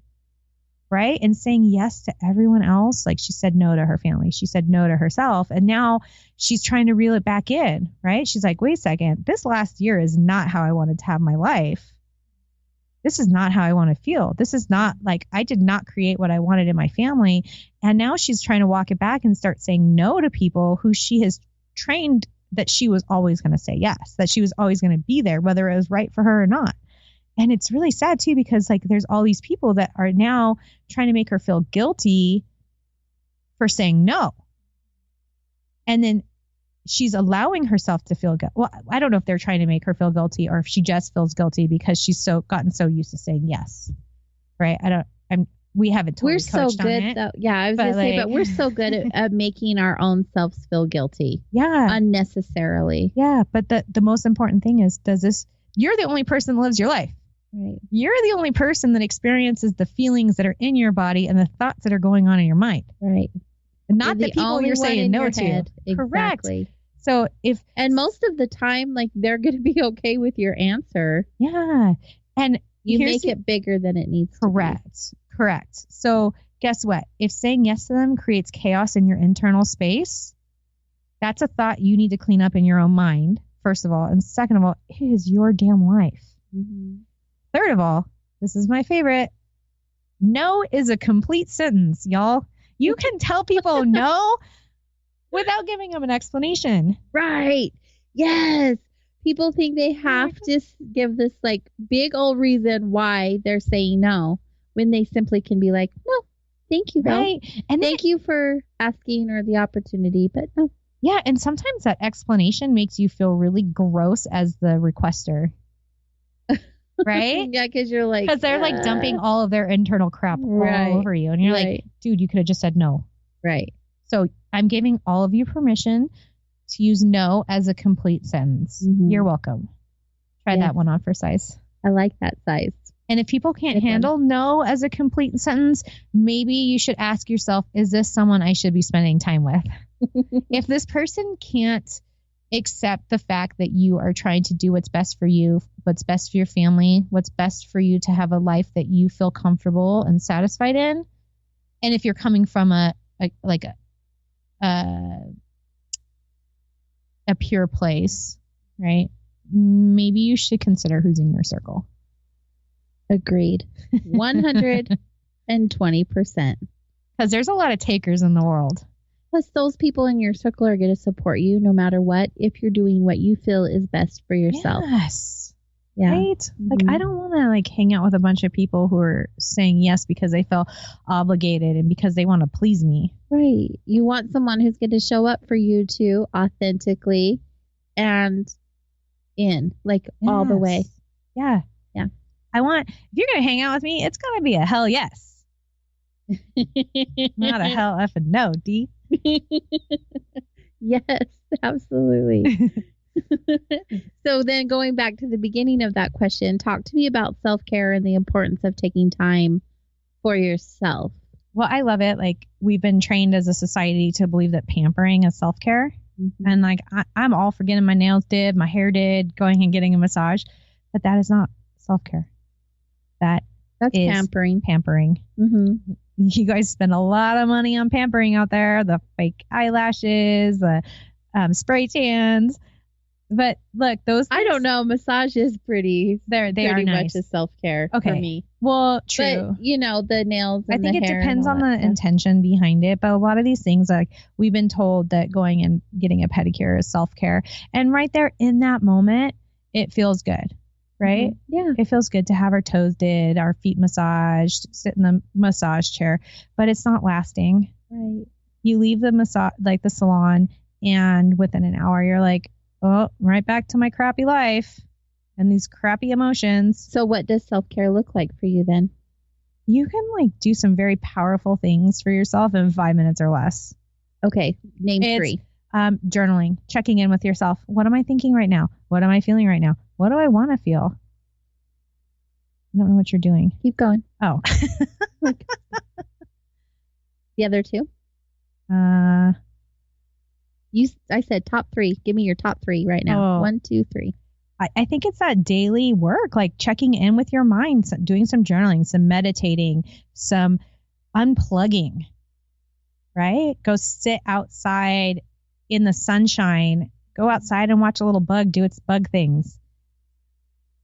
Right. And saying yes to everyone else. Like, she said no to her family. She said no to herself. And now she's trying to reel it back in. Right. She's like, wait a second. This last year is not how I wanted to have my life. This is not how I want to feel. This is not like, I did not create what I wanted in my family. And now she's trying to walk it back and start saying no to people who she has trained that she was always going to say yes, that she was always going to be there, whether it was right for her or not. And it's really sad too, because like there's all these people that are now trying to make her feel guilty for saying no. And then she's allowing herself to feel guilty. Well, I don't know if they're trying to make her feel guilty or if she just feels guilty because she's gotten so used to saying yes. Right. We haven't totally we're so coached good on it. though. Yeah, I was gonna say, but we're so good at making our own selves feel guilty. Yeah. Unnecessarily. Yeah. But the most important thing is, you're the only person that lives your life. Right. You're the only person that experiences the feelings that are in your body and the thoughts that are going on in your mind. Right. And not the people you're saying no to. Head. Correct. Exactly. So and most of the time, like, they're going to be okay with your answer. Yeah. And you make it bigger than it needs to be. Correct. So guess what? If saying yes to them creates chaos in your internal space, that's a thought you need to clean up in your own mind, first of all. And second of all, it is your damn life. Mm-hmm. Third of all, this is my favorite. No is a complete sentence, y'all. You can tell people no without giving them an explanation. Right. Yes. People think they have to give this like big old reason why they're saying no, when they simply can be like, no, thank you, though. Right. And thank you for asking or the opportunity, but no. Yeah. And sometimes that explanation makes you feel really gross as the requester. Right? Yeah, because you're like, because they're like dumping all of their internal crap all over you. And you're like, dude, you could have just said no. Right. So I'm giving all of you permission to use no as a complete sentence. Mm-hmm. You're welcome. Try that one on for size. I like that size. And if people can't handle no as a complete sentence, maybe you should ask yourself, is this someone I should be spending time with? If this person can't accept the fact that you are trying to do what's best for you, what's best for your family, what's best for you to have a life that you feel comfortable and satisfied in. And if you're coming from a pure place, right? Maybe you should consider who's in your circle. Agreed. 120%. Because there's a lot of takers in the world. Plus, those people in your circle are going to support you no matter what, if you're doing what you feel is best for yourself. Yes. Yeah. Right? Mm-hmm. Like, I don't want to like hang out with a bunch of people who are saying yes because they feel obligated and because they want to please me. Right. You want someone who's going to show up for you too, authentically and all the way. Yeah. Yeah. If you're going to hang out with me, it's going to be a hell yes. Not a hell effing no, Dee. Yes, absolutely. So then going back to the beginning of that question, talk to me about self-care and the importance of taking time for yourself. Well, I love it. Like, we've been trained as a society to believe that pampering is self-care. Mm-hmm. And like, I'm all for getting my nails did, my hair did, going and getting a massage, but that is not self-care. That's pampering. Mm-hmm. You guys spend a lot of money on pampering out there, the fake eyelashes, the spray tans. But look, those things, I don't know. Massage is pretty. They are nice. Much a self-care for me. Well, true. But the nails. And I think the it hair depends on the stuff. intention behind it. But a lot of these things, like, we've been told that going and getting a pedicure is self-care, and right there in that moment, it feels good. Right? Mm-hmm. Yeah. It feels good to have our toes did, our feet massaged, sit in the massage chair, but it's not lasting. Right. You leave the the salon, and within an hour you're like, oh, right back to my crappy life and these crappy emotions. So what does self-care look like for you then? You can like do some very powerful things for yourself in 5 minutes or less. Okay, name three. Journaling, checking in with yourself. What am I thinking right now? What am I feeling right now? What do I want to feel? I don't know what you're doing. Keep going. Oh. The other two? I said top three. Give me your top three right now. 1, 2, 3. I think it's that daily work, like checking in with your mind, doing some journaling, some meditating, some unplugging, right? Go sit outside in the sunshine. Go outside and watch a little bug do its bug things.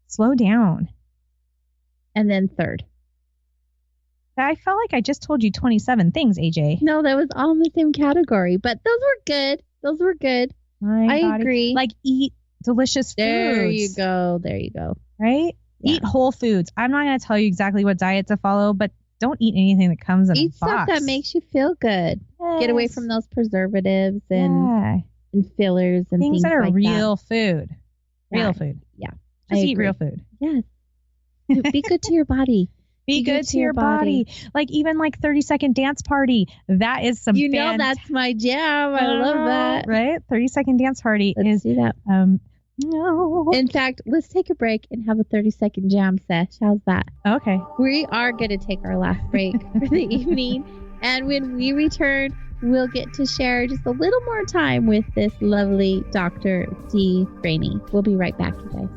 Slow down. And then third. I felt like I just told you 27 things, AJ. No, that was all in the same category, but those were good. Those were good. I agree. Like eat delicious foods. There you go. There you go. Right? Yeah. Eat whole foods. I'm not going to tell you exactly what diet to follow, but don't eat anything that comes in a box. Eat stuff that makes you feel good. Yes. Get away from those preservatives and fillers and things that are like real that. food. Real food. Yeah. Just eat real food. Yes. Be good to your body. Be good to your body. Like even like 30-second dance party. That is some that's my jam. I love that. Right? 30-second dance party. Let's do that. No. In fact, let's take a break and have a 30-second jam sesh. How's that? Okay. We are going to take our last break for the evening. And when we return, we'll get to share just a little more time with this lovely Dr. Dee Frayne. We'll be right back, you guys.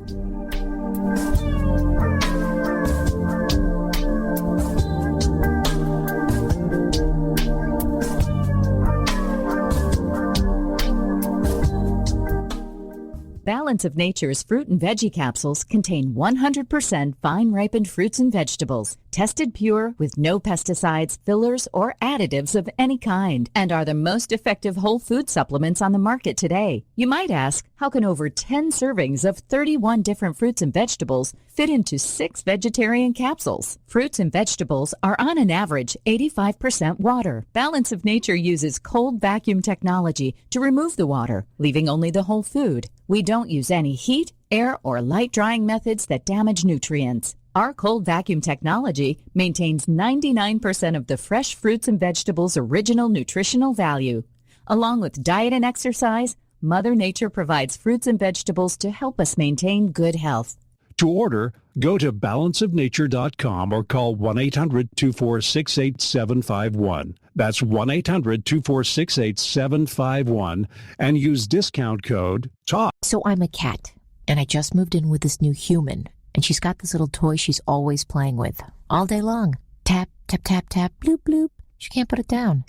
Balance of Nature's fruit and veggie capsules contain 100% fine-ripened fruits and vegetables, tested pure with no pesticides, fillers, or additives of any kind, and are the most effective whole food supplements on the market today. You might ask, how can over 10 servings of 31 different fruits and vegetables fit into 6 vegetarian capsules? Fruits and vegetables are on an average 85% water. Balance of Nature uses cold vacuum technology to remove the water, leaving only the whole food. We don't use any heat, air, or light drying methods that damage nutrients. Our cold vacuum technology maintains 99% of the fresh fruits and vegetables' original nutritional value. Along with diet and exercise, Mother Nature provides fruits and vegetables to help us maintain good health. To order, go to balanceofnature.com or call 1-800-246-8751. That's 1-800-246-8751 and use discount code TALK. So I'm a cat, and I just moved in with this new human, and she's got this little toy she's always playing with all day long. Tap, tap, tap, tap, bloop, bloop. She can't put it down.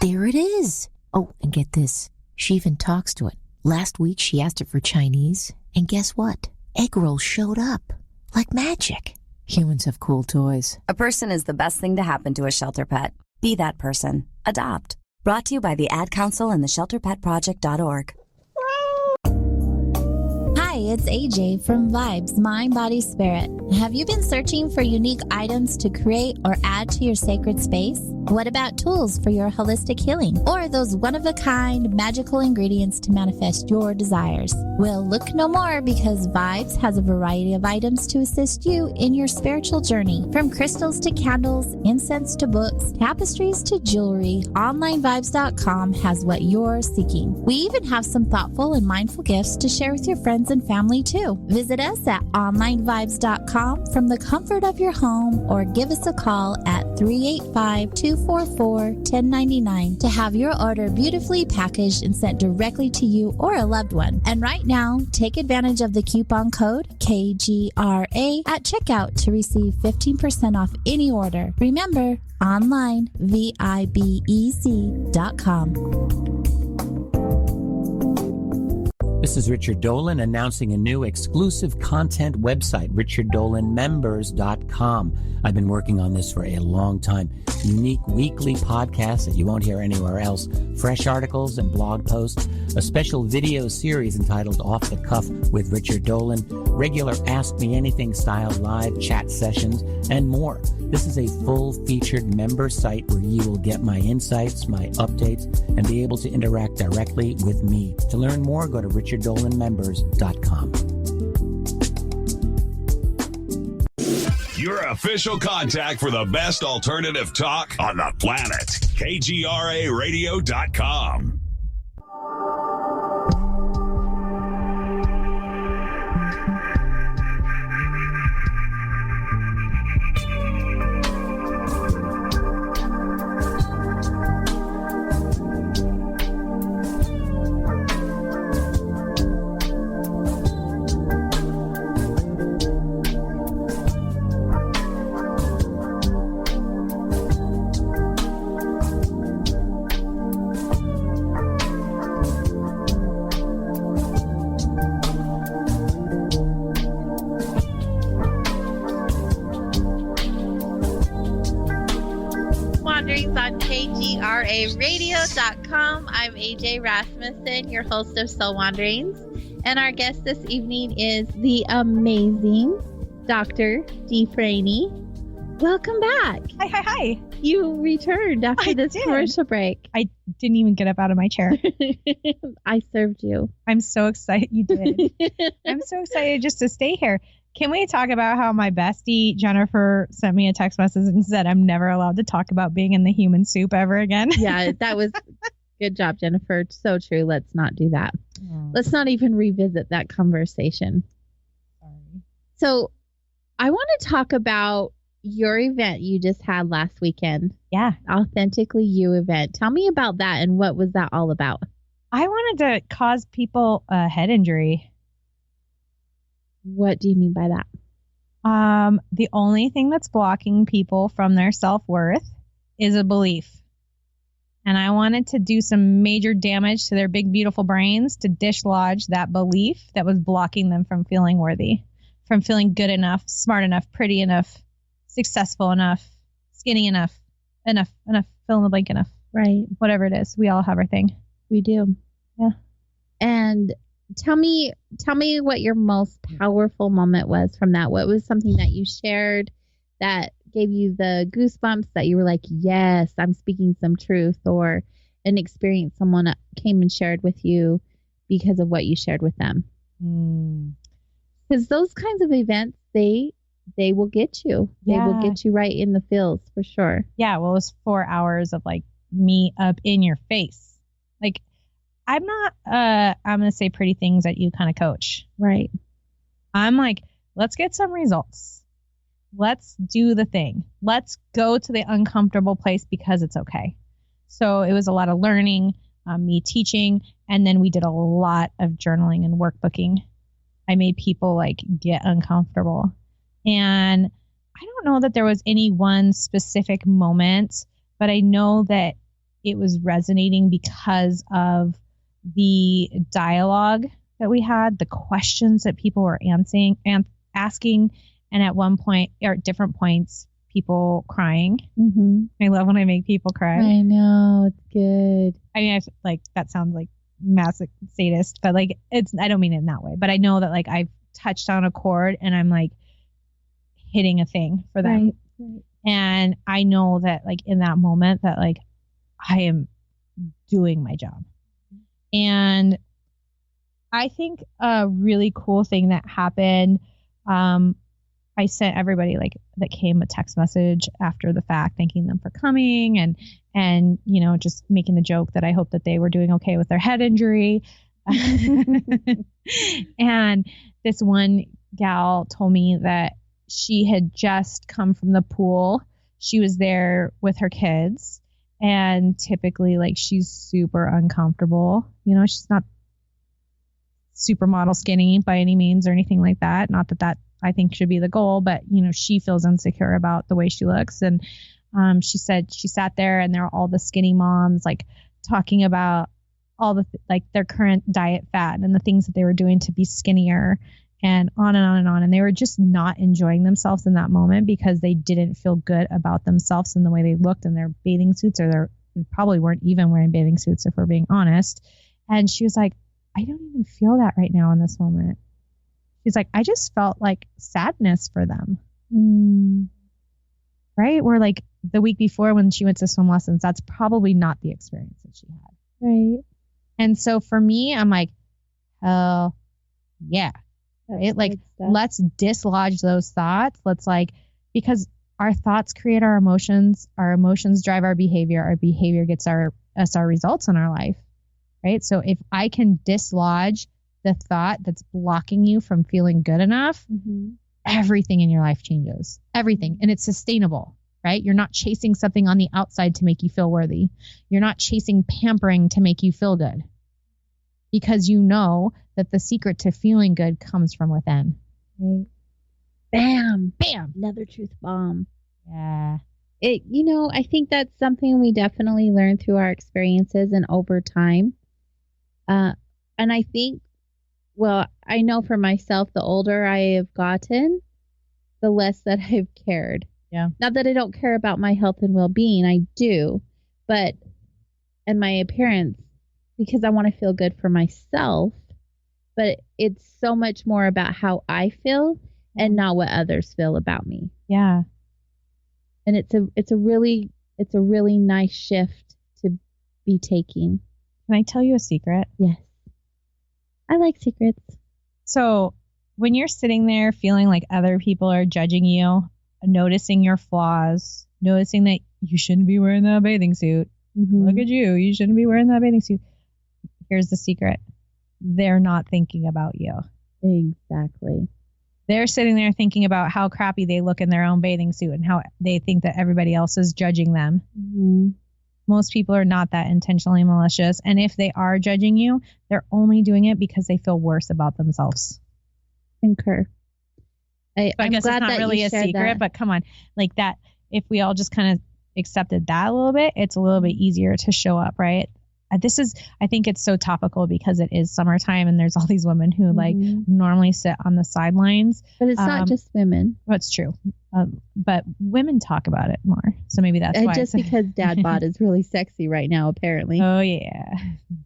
There it is. Oh, and get this. She even talks to it. Last week, she asked it for Chinese, and guess what? Egg rolls showed up. Like magic. Humans have cool toys. A person is the best thing to happen to a shelter pet. Be that person. Adopt. Brought to you by the Ad Council and the ShelterPetProject.org. Hi, it's AJ from Vibes, Mind, Body, Spirit. Have you been searching for unique items to create or add to your sacred space? What about tools for your holistic healing? Or those one-of-a-kind magical ingredients to manifest your desires? Well, look no more, because Vibes has a variety of items to assist you in your spiritual journey. From crystals to candles, incense to books, tapestries to jewelry, OnlineVibes.com has what you're seeking. We even have some thoughtful and mindful gifts to share with your friends and family too. Visit us at OnlineVibes.com from the comfort of your home, or give us a call at 385-244-1099 to have your order beautifully packaged and sent directly to you or a loved one. And right now, take advantage of the coupon code KGRA at checkout to receive 15% off any order. Remember, online, VIBEC.com. This is Richard Dolan announcing a new exclusive content website, richarddolanmembers.com. I've been working on this for a long time. Unique weekly podcasts that you won't hear anywhere else, fresh articles and blog posts, a special video series entitled Off the Cuff with Richard Dolan, regular Ask Me Anything style live chat sessions, and more. This is a full-featured member site where you will get my insights, my updates, and be able to interact directly with me. To learn more, go to richarddolanmembers.com. Your official contact for the best alternative talk on the planet. KGRARadio.com. Radio.com. I'm AJ Rasmussen, your host of Soul Wanderings, and our guest this evening is the amazing Dr. Dee Frayne. Welcome back. Hi. You returned after this commercial break. I didn't even get up out of my chair. I served you. I'm so excited you did. I'm so excited just to stay here. Can we talk about how my bestie, Jennifer, sent me a text message and said I'm never allowed to talk about being in the human soup ever again? Yeah, that was good job, Jennifer. So true. Let's not do that. Oh. Let's not even revisit that conversation. Sorry. So I want to talk about your event you just had last weekend. Yeah. Authentically You event. Tell me about that and what was that all about? I wanted to cause people a head injury. What do you mean by that? The only thing that's blocking people from their self-worth is a belief. And I wanted to do some major damage to their big, beautiful brains to dislodge that belief that was blocking them from feeling worthy, from feeling good enough, smart enough, pretty enough, successful enough, skinny enough, fill in the blank enough. Right. Whatever it is. We all have our thing. We do. Yeah. And tell me what your most powerful moment was from that. What was something that you shared that gave you the goosebumps that you were like, yes, I'm speaking some truth, or an experience someone came and shared with you because of what you shared with them? Because those kinds of events, they will get you. Yeah. They will get you right in the feels for sure. Yeah. Well, it was 4 hours of like me up in your face. Like, I'm not, I'm going to say pretty things at you kind of coach. Right. I'm like, let's get some results. Let's do the thing. Let's go to the uncomfortable place because it's okay. So it was a lot of learning, me teaching, and then we did a lot of journaling and workbooking. I made people like get uncomfortable. And I don't know that there was any one specific moment, but I know that it was resonating because of the dialogue that we had, the questions that people were asking, and at one point, or at different points, people crying. Mm-hmm. I love when I make people cry. I know, it's good. I mean, that sounds like massive sadist, but like I don't mean it in that way. But I know that like I've touched on a chord and I'm like hitting a thing for them. Right. And I know that like in that moment that like I am doing my job. And I think a really cool thing that happened, I sent everybody like that came a text message after the fact, thanking them for coming and you know, just making the joke that I hope that they were doing okay with their head injury. And this one gal told me that she had just come from the pool. She was there with her kids. And typically, like, she's super uncomfortable. You know, she's not supermodel skinny by any means or anything like that. Not that I think should be the goal, but, you know, she feels insecure about the way she looks. And she said she sat there and there were all the skinny moms, like, talking about all the, like, their current diet fat and the things that they were doing to be skinnier and on and on and on. And they were just not enjoying themselves in that moment because they didn't feel good about themselves and the way they looked in their bathing suits, or they probably weren't even wearing bathing suits if we're being honest. And she was like, I don't even feel that right now in this moment. She's like, I just felt like sadness for them. Right? Where like the week before when she went to swim lessons, that's probably not the experience that she had. Right. And so for me, I'm like, hell yeah. Right? Like, let's dislodge those thoughts. Let's like, Because our thoughts create our emotions drive our behavior gets us our results in our life, right? So if I can dislodge the thought that's blocking you from feeling good enough, everything in your life changes. Everything. And it's sustainable, right? You're not chasing something on the outside to make you feel worthy. You're not chasing pampering to make you feel good. Because you know that the secret to feeling good comes from within. Right. Bam. Bam. Another truth bomb. Yeah. I think that's something we definitely learn through our experiences and over time. And I think, I know for myself, the older I have gotten, the less that I've cared. Yeah. Not that I don't care about my health and well-being. I do. And my appearance, because I want to feel good for myself. But it's so much more about how I feel and not what others feel about me. Yeah. And it's a really nice shift to be taking. Can I tell you a secret? Yes. I like secrets. So when you're sitting there feeling like other people are judging you, noticing your flaws, noticing that you shouldn't be wearing that bathing suit. Look at you. You shouldn't be wearing that bathing suit. Here's the secret. They're not thinking about you. Exactly. They're sitting there thinking about how crappy they look in their own bathing suit and how they think that everybody else is judging them. Most people are not that intentionally malicious. And if they are judging you, they're only doing it because they feel worse about themselves. Concur. I guess it's not really a secret, but come on. Like that, if we all just kind of accepted that a little bit, it's a little bit easier to show up, right? I think it's so topical because it is summertime and there's all these women who like normally sit on the sidelines. But it's not just women. That's true. But women talk about it more. So maybe that's why. Just because dad bod is really sexy right now, apparently. Oh, yeah.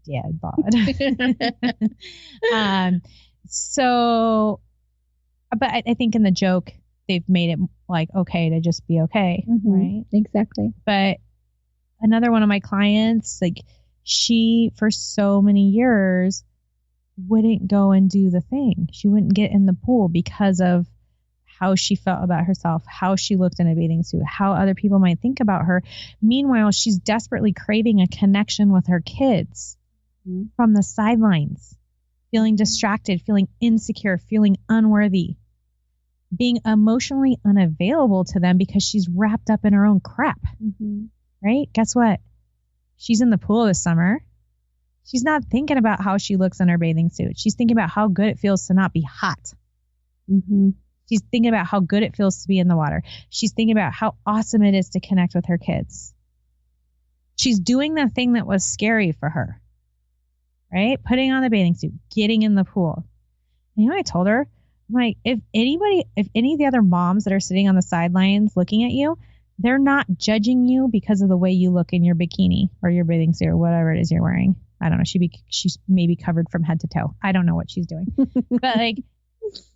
Dad bod. But I think in the joke, they've made it like okay to just be okay. Right? Exactly. But another one of my clients, like, she, for so many years, wouldn't go and do the thing. She wouldn't get in the pool because of how she felt about herself, how she looked in a bathing suit, how other people might think about her. Meanwhile, she's desperately craving a connection with her kids from the sidelines, feeling distracted, feeling insecure, feeling unworthy, being emotionally unavailable to them because she's wrapped up in her own crap. Right? Guess what? She's in the pool this summer. She's not thinking about how she looks in her bathing suit. She's thinking about how good it feels to not be hot. She's thinking about how good it feels to be in the water. She's thinking about how awesome it is to connect with her kids. She's doing the thing that was scary for her, right? Putting on the bathing suit, getting in the pool. And you know what I told her? I'm like, if any of the other moms that are sitting on the sidelines looking at you, they're not judging you because of the way you look in your bikini or your bathing suit or whatever it is you're wearing. I don't know. She's maybe covered from head to toe. I don't know what she's doing. But like,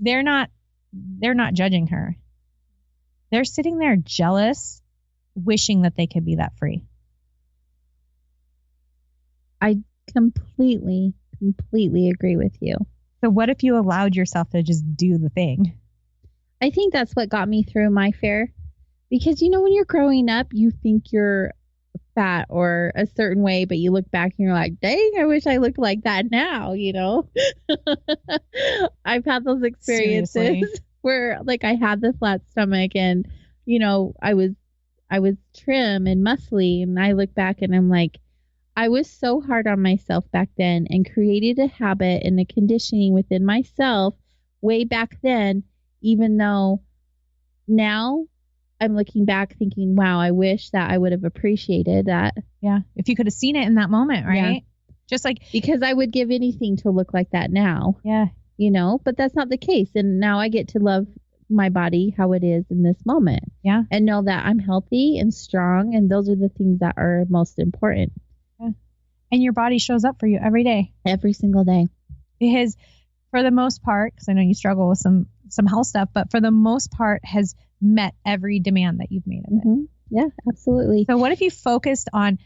they're not judging her. They're sitting there jealous, wishing that they could be that free. I completely agree with you. So what if you allowed yourself to just do the thing? I think that's what got me through my fear. Because, when you're growing up, you think you're fat or a certain way, but you look back and you're like, dang, I wish I looked like that now, I've had those experiences. Seriously? Where like I had the flat stomach and, I was trim and muscly, and I look back and I'm like, I was so hard on myself back then and created a habit and a conditioning within myself way back then, even though now I'm looking back thinking, wow, I wish that I would have appreciated that. Yeah. If you could have seen it in that moment, right? Yeah. Just like, because I would give anything to look like that now. Yeah. But that's not the case. And now I get to love my body how it is in this moment. Yeah. And know that I'm healthy and strong. And those are the things that are most important. Yeah. And your body shows up for you every day. Every single day. Because for the most part, because I know you struggle with some health stuff, but for the most part has met every demand that you've made of it. Yeah, absolutely. So what if you focused on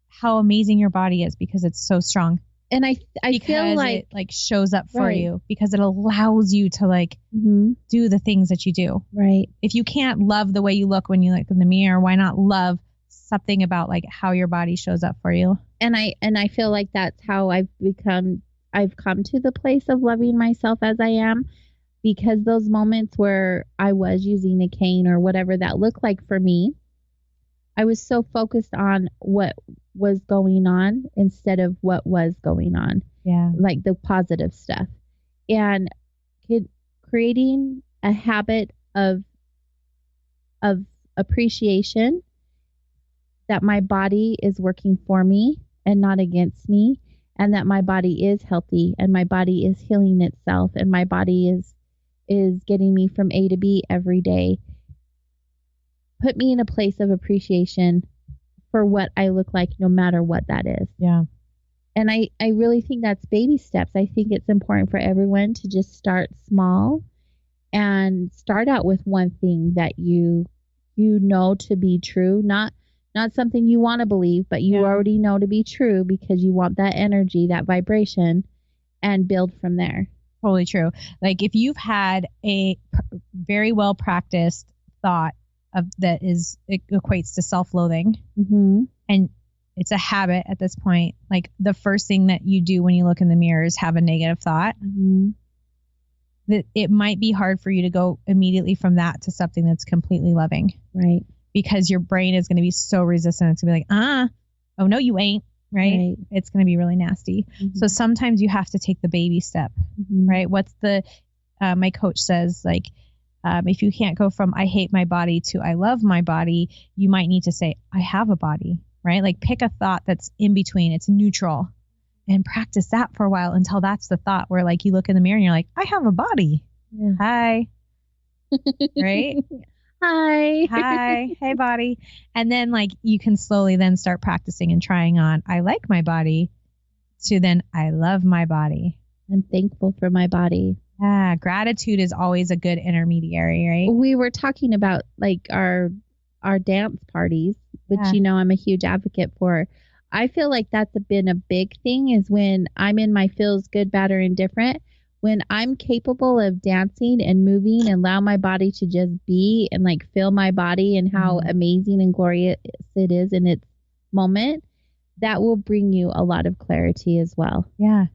how amazing your body is because it's so strong? And I feel it like shows up for Right. you because it allows you to like do the things that you do. Right. If you can't love the way you look when you look in the mirror, why not love something about like how your body shows up for you? And I feel like that's how I've come to the place of loving myself as I am, because those moments where I was using a cane or whatever that looked like for me, I was so focused on what was going on instead of what was going on. Yeah. Like the positive stuff. And creating a habit of appreciation that my body is working for me and not against me, and that my body is healthy and my body is healing itself and my body is getting me from A to B every day. Put me in a place of appreciation for what I look like, no matter what that is. Yeah. And I really think that's baby steps. I think it's important for everyone to just start small and start out with one thing that you know to be true, not something you want to believe, but you already know to be true because you want that energy, that vibration, and build from there. Totally true. Like if you've had a very well practiced thought that it equates to self-loathing, and it's a habit at this point, like the first thing that you do when you look in the mirror is have a negative thought, that it might be hard for you to go immediately from that to something that's completely loving. Right. Because your brain is going to be so resistant. It's going to be like, oh no, you ain't. Right. It's going to be really nasty. So sometimes you have to take the baby step, right? What's my coach says, like, if you can't go from I hate my body to I love my body, you might need to say, I have a body, right? Like pick a thought that's in between. It's neutral and practice that for a while until that's the thought where like you look in the mirror and you're like, I have a body. Yeah. Hi. Right? Hi. Hey, body. And then like you can slowly then start practicing and trying on I like my body to then I love my body. I'm thankful for my body. Yeah. Gratitude is always a good intermediary, right? We were talking about like our dance parties, which I'm a huge advocate for. I feel like that's been a big thing is when I'm in my feels good, bad, or indifferent. When I'm capable of dancing and moving and allow my body to just be and like feel my body and how amazing and glorious it is in its moment, that will bring you a lot of clarity as well. Yeah.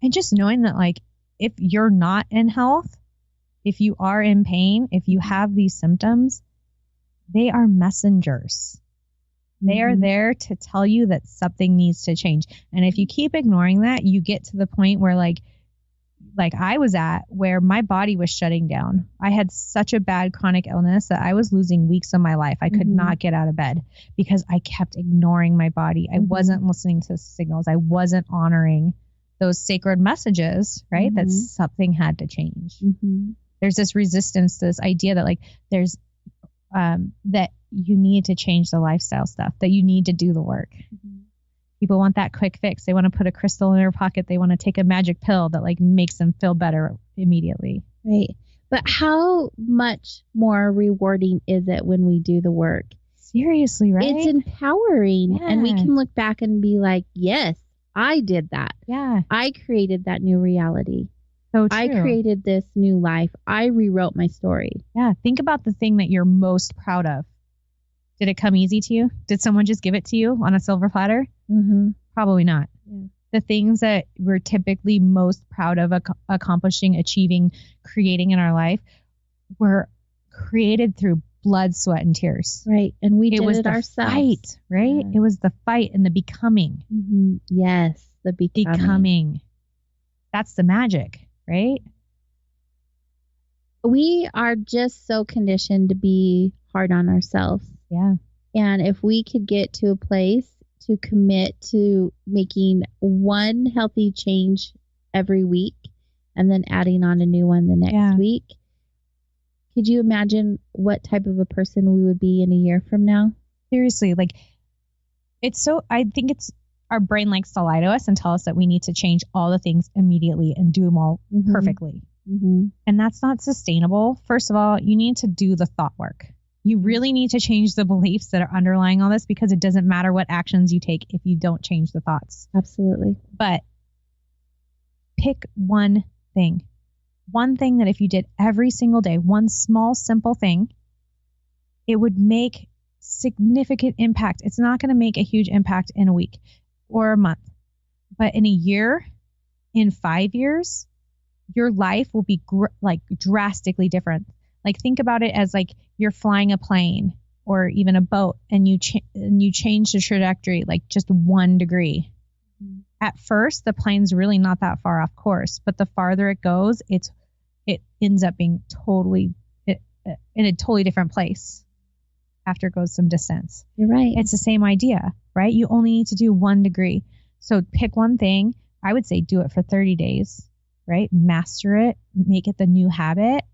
And just knowing that like if you're not in health, if you are in pain, if you have these symptoms, they are messengers. They are there to tell you that something needs to change. And if you keep ignoring that, you get to the point where like I was at where my body was shutting down. I had such a bad chronic illness that I was losing weeks of my life. I could not get out of bed because I kept ignoring my body. I wasn't listening to signals. I wasn't honoring those sacred messages, right? That something had to change. There's this resistance to this idea that like there's that you need to change the lifestyle stuff, that you need to do the work. People want that quick fix. They want to put a crystal in their pocket. They want to take a magic pill that like makes them feel better immediately. Right. But how much more rewarding is it when we do the work? Seriously, right? It's empowering. And we can look back and be like, yes, I did that. Yeah. I created that new reality. So true. I created this new life. I rewrote my story. Yeah. Think about the thing that you're most proud of. Did it come easy to you? Did someone just give it to you on a silver platter? Probably not. Yeah. The things that we're typically most proud of accomplishing, achieving, creating in our life were created through blood, sweat, and tears. Right. And we did it ourselves. Fight, right? Yeah. It was the fight and the becoming. Yes. The becoming. That's the magic, right? We are just so conditioned to be hard on ourselves. Yeah. And if we could get to a place to commit to making one healthy change every week and then adding on a new one the next week, could you imagine what type of a person we would be in a year from now? Seriously, like I think it's our brain likes to lie to us and tell us that we need to change all the things immediately and do them all perfectly. And that's not sustainable. First of all, you need to do the thought work. You really need to change the beliefs that are underlying all this because it doesn't matter what actions you take if you don't change the thoughts. Absolutely. But pick one thing that if you did every single day, one small, simple thing, it would make significant impact. It's not going to make a huge impact in a week or a month, but in a year, in 5 years, your life will be drastically different. Like think about it as like you're flying a plane or even a boat, and you change the trajectory like just 1 degree. At first, the plane's really not that far off course, but the farther it goes, it ends up being totally in a totally different place after it goes some distance. You're right. It's the same idea, right? You only need to do 1 degree. So pick one thing. I would say do it for 30 days, right? Master it, make it the new habit,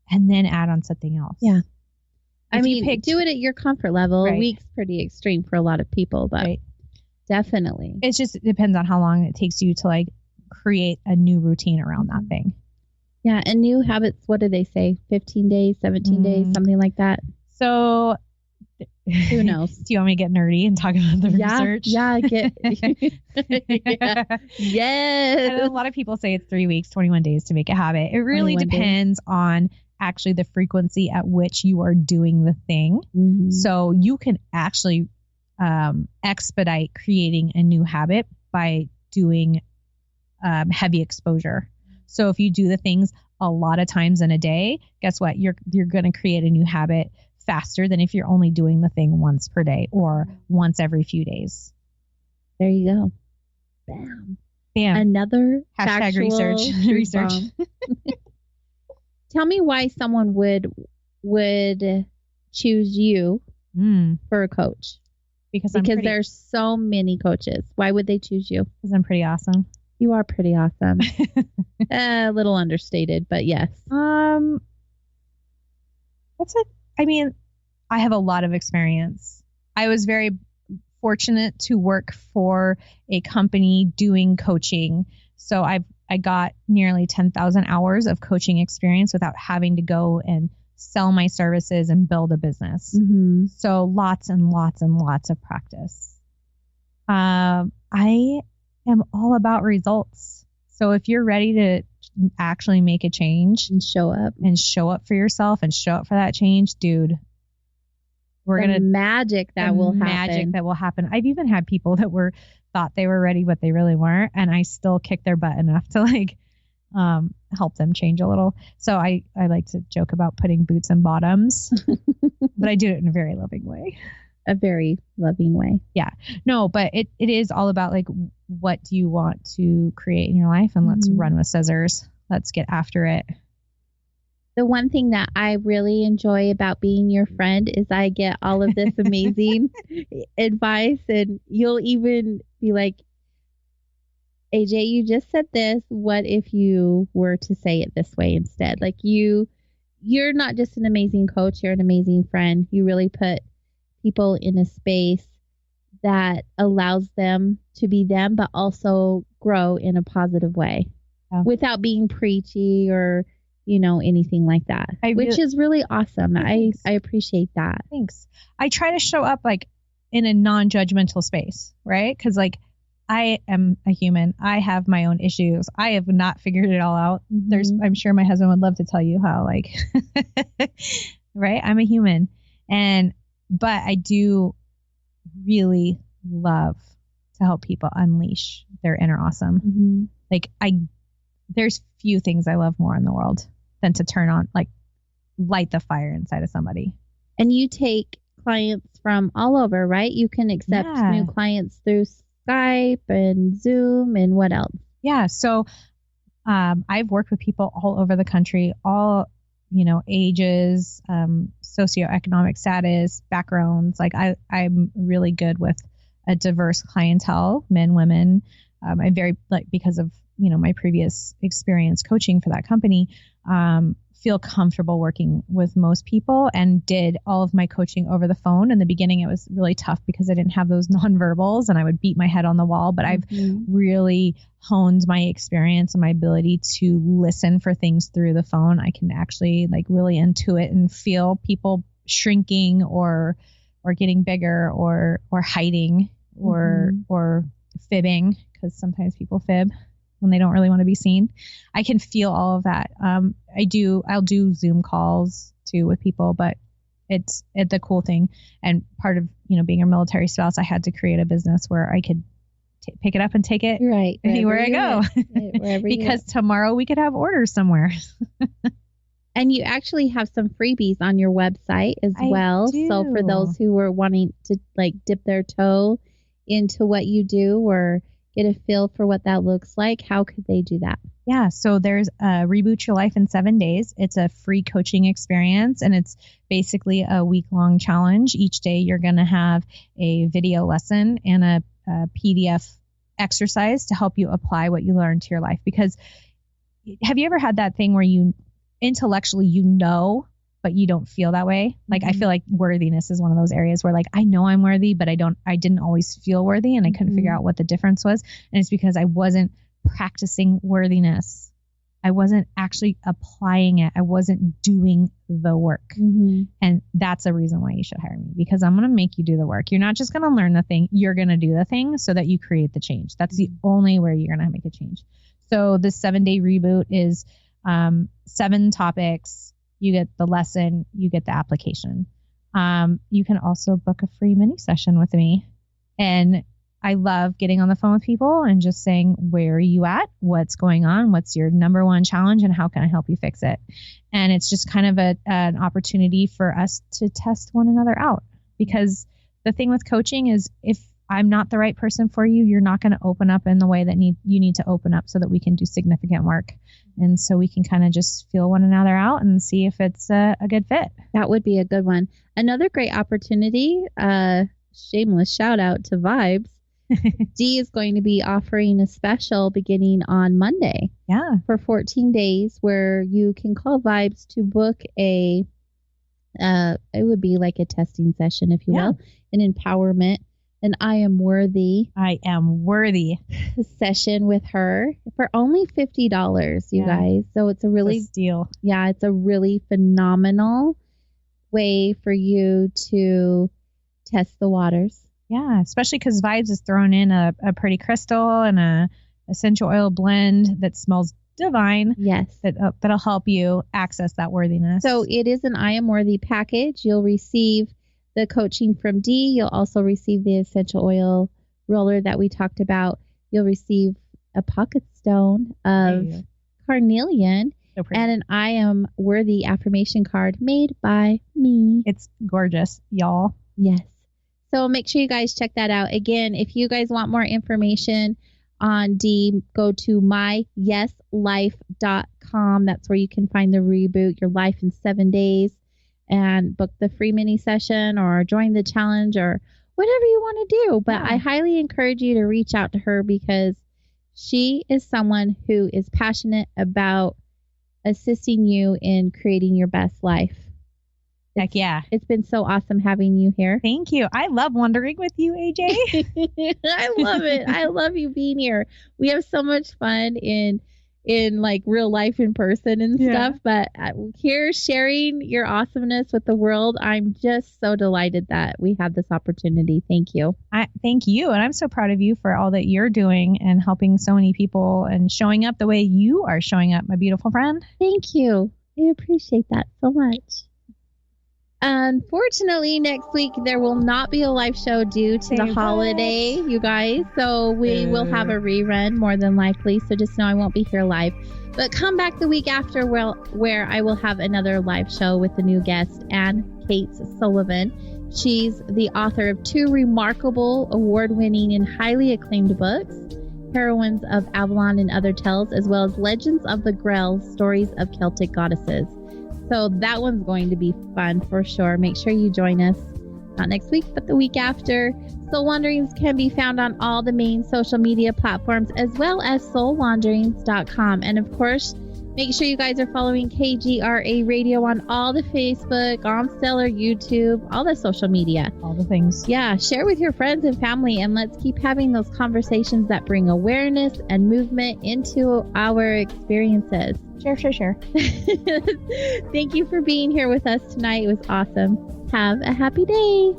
and then add on something else. Yeah. If do it at your comfort level. Right. A week's pretty extreme for a lot of people, but definitely. It just depends on how long it takes you to like create a new routine around that thing. Yeah. And new habits, what do they say? 15 days, 17 days, something like that. So who knows? Do you want me to get nerdy and talk about the research? Yeah. Yes. And a lot of people say it's 3 weeks, 21 days to make a habit. It really depends on actually the frequency at which you are doing the thing. Mm-hmm. So you can actually expedite creating a new habit by doing heavy exposure. So if you do the things a lot of times in a day, guess what? You're going to create a new habit faster than if you're only doing the thing once per day or once every few days. There you go. Bam. Bam. Another hashtag research. Tell me why someone would choose you for a coach. Because there's so many coaches. Why would they choose you? Because I'm pretty awesome. You are pretty awesome. A little understated, but yes. I have a lot of experience. I was very fortunate to work for a company doing coaching. So I got nearly 10,000 hours of coaching experience without having to go and sell my services and build a business. Mm-hmm. So lots and lots and lots of practice. I am all about results. So if you're ready to actually make a change and show up for yourself and show up for that change, dude, magic that will happen. I've even had people that thought they were ready, but they really weren't. And I still kick their butt enough to help them change a little. So I like to joke about putting boots in bottoms, but I do it in a very loving way. A very loving way. Yeah. No, but it is all about like, what do you want to create in your life? And let's run with scissors. Let's get after it. The one thing that I really enjoy about being your friend is I get all of this amazing advice, and you'll even be like, AJ, you just said this. What if you were to say it this way instead? Like you're not just an amazing coach, you're an amazing friend. You really put people in a space that allows them to be them, but also grow in a positive way without being preachy or, anything like that, which is really awesome. I appreciate that. Thanks. I try to show up like in a non-judgmental space, right? Because like I am a human. I have my own issues. I have not figured it all out. Mm-hmm. I'm sure my husband would love to tell you how like, right? I'm a human. But I do really love to help people unleash their inner awesome. Mm-hmm. Like there's few things I love more in the world than to turn on, like light the fire inside of somebody. And you take clients from all over, right? You can accept new clients through Skype and Zoom and what else? Yeah. So I've worked with people all over the country, all, ages, socioeconomic status, backgrounds. Like I'm really good with a diverse clientele, men, women. I'm very because of, my previous experience coaching for that company, feel comfortable working with most people, and did all of my coaching over the phone. In the beginning, it was really tough because I didn't have those nonverbals and I would beat my head on the wall, but I've really honed my experience and my ability to listen for things through the phone. I can actually really intuit and feel people shrinking or getting bigger or hiding or fibbing, because sometimes people fib. when they don't really want to be seen. I can feel all of that. I'll do Zoom calls too with people, but it's the cool thing. And part of, being a military spouse, I had to create a business where I could pick it up and take it anywhere I go. Because tomorrow we could have orders somewhere. And you actually have some freebies on your website as well. So for those who are wanting to dip their toe into what you do or get a feel for what that looks like, how could they do that? Yeah. So there's Reboot Your Life in 7 days. It's a free coaching experience, and it's basically a week-long challenge. Each day you're going to have a video lesson and a PDF exercise to help you apply what you learned to your life. Because have you ever had that thing where you intellectually, but you don't feel that way? Like, I feel like worthiness is one of those areas where I know I'm worthy, but I didn't always feel worthy, and I couldn't figure out what the difference was. And it's because I wasn't practicing worthiness. I wasn't actually applying it. I wasn't doing the work. And that's a reason why you should hire me, because I'm going to make you do the work. You're not just going to learn the thing. You're going to do the thing so that you create the change. That's the only way you're going to make a change. So the 7-day reboot is 7 topics. You get the lesson, you get the application. You can also book a free mini session with me. And I love getting on the phone with people and just saying, where are you at? What's going on? What's your number one challenge? And how can I help you fix it? And it's just kind of an opportunity for us to test one another out. Because the thing with coaching is, if I'm not the right person for you, you're not going to open up in the way that you need to open up so that we can do significant work. And so we can kind of just feel one another out and see if it's a good fit. That would be a good one. Another great opportunity, shameless shout out to Vibes. Dee is going to be offering a special beginning on Monday. Yeah. For 14 days, where you can call Vibes to book it would be like a testing session, if you will, an empowerment, an I am worthy session with her for only $50, you guys. So it's a really steal. Yeah, it's a really phenomenal way for you to test the waters. Yeah, especially because Vibes is throwing in a pretty crystal and a essential oil blend that smells divine. Yes. That'll help you access that worthiness. So it is an I am worthy package. You'll receive the coaching from Dee. You'll also receive the essential oil roller that we talked about. You'll receive a pocket stone of carnelian and an I am worthy affirmation card made by me. It's gorgeous, y'all. Yes. So make sure you guys check that out. Again, if you guys want more information on Dee, go to myyeslife.com. That's where you can find the Reboot Your Life in 7 days and book the free mini session or join the challenge or whatever you want to do. But I highly encourage you to reach out to her, because she is someone who is passionate about assisting you in creating your best life. Heck yeah. It's been so awesome having you here. Thank you. I love wandering with you, AJ. I love it. I love you being here. We have so much fun in like real life in person and stuff, but here sharing your awesomeness with the world, I'm just so delighted that we have this opportunity. Thank you. Thank you. And I'm so proud of you for all that you're doing and helping so many people and showing up the way you are showing up, my beautiful friend. Thank you. I appreciate that so much. Unfortunately, next week there will not be a live show due to the holiday, you guys. So we will have a rerun more than likely. So just know I won't be here live. But come back the week after where I will have another live show with a new guest, Ann Kate Sullivan. She's the author of 2 remarkable, award-winning, and highly acclaimed books, Heroines of Avalon and Other Tales, as well as Legends of the Grail, Stories of Celtic Goddesses. So that one's going to be fun for sure. Make sure you join us, not next week, but the week after. Soul Wanderings can be found on all the main social media platforms, as well as soulwanderings.com. And of course, make sure you guys are following KGRA Radio on all the Facebook, on Stellar, YouTube, all the social media. All the things. Yeah, share with your friends and family, and let's keep having those conversations that bring awareness and movement into our experiences. Share. Thank you for being here with us tonight. It was awesome. Have a happy day.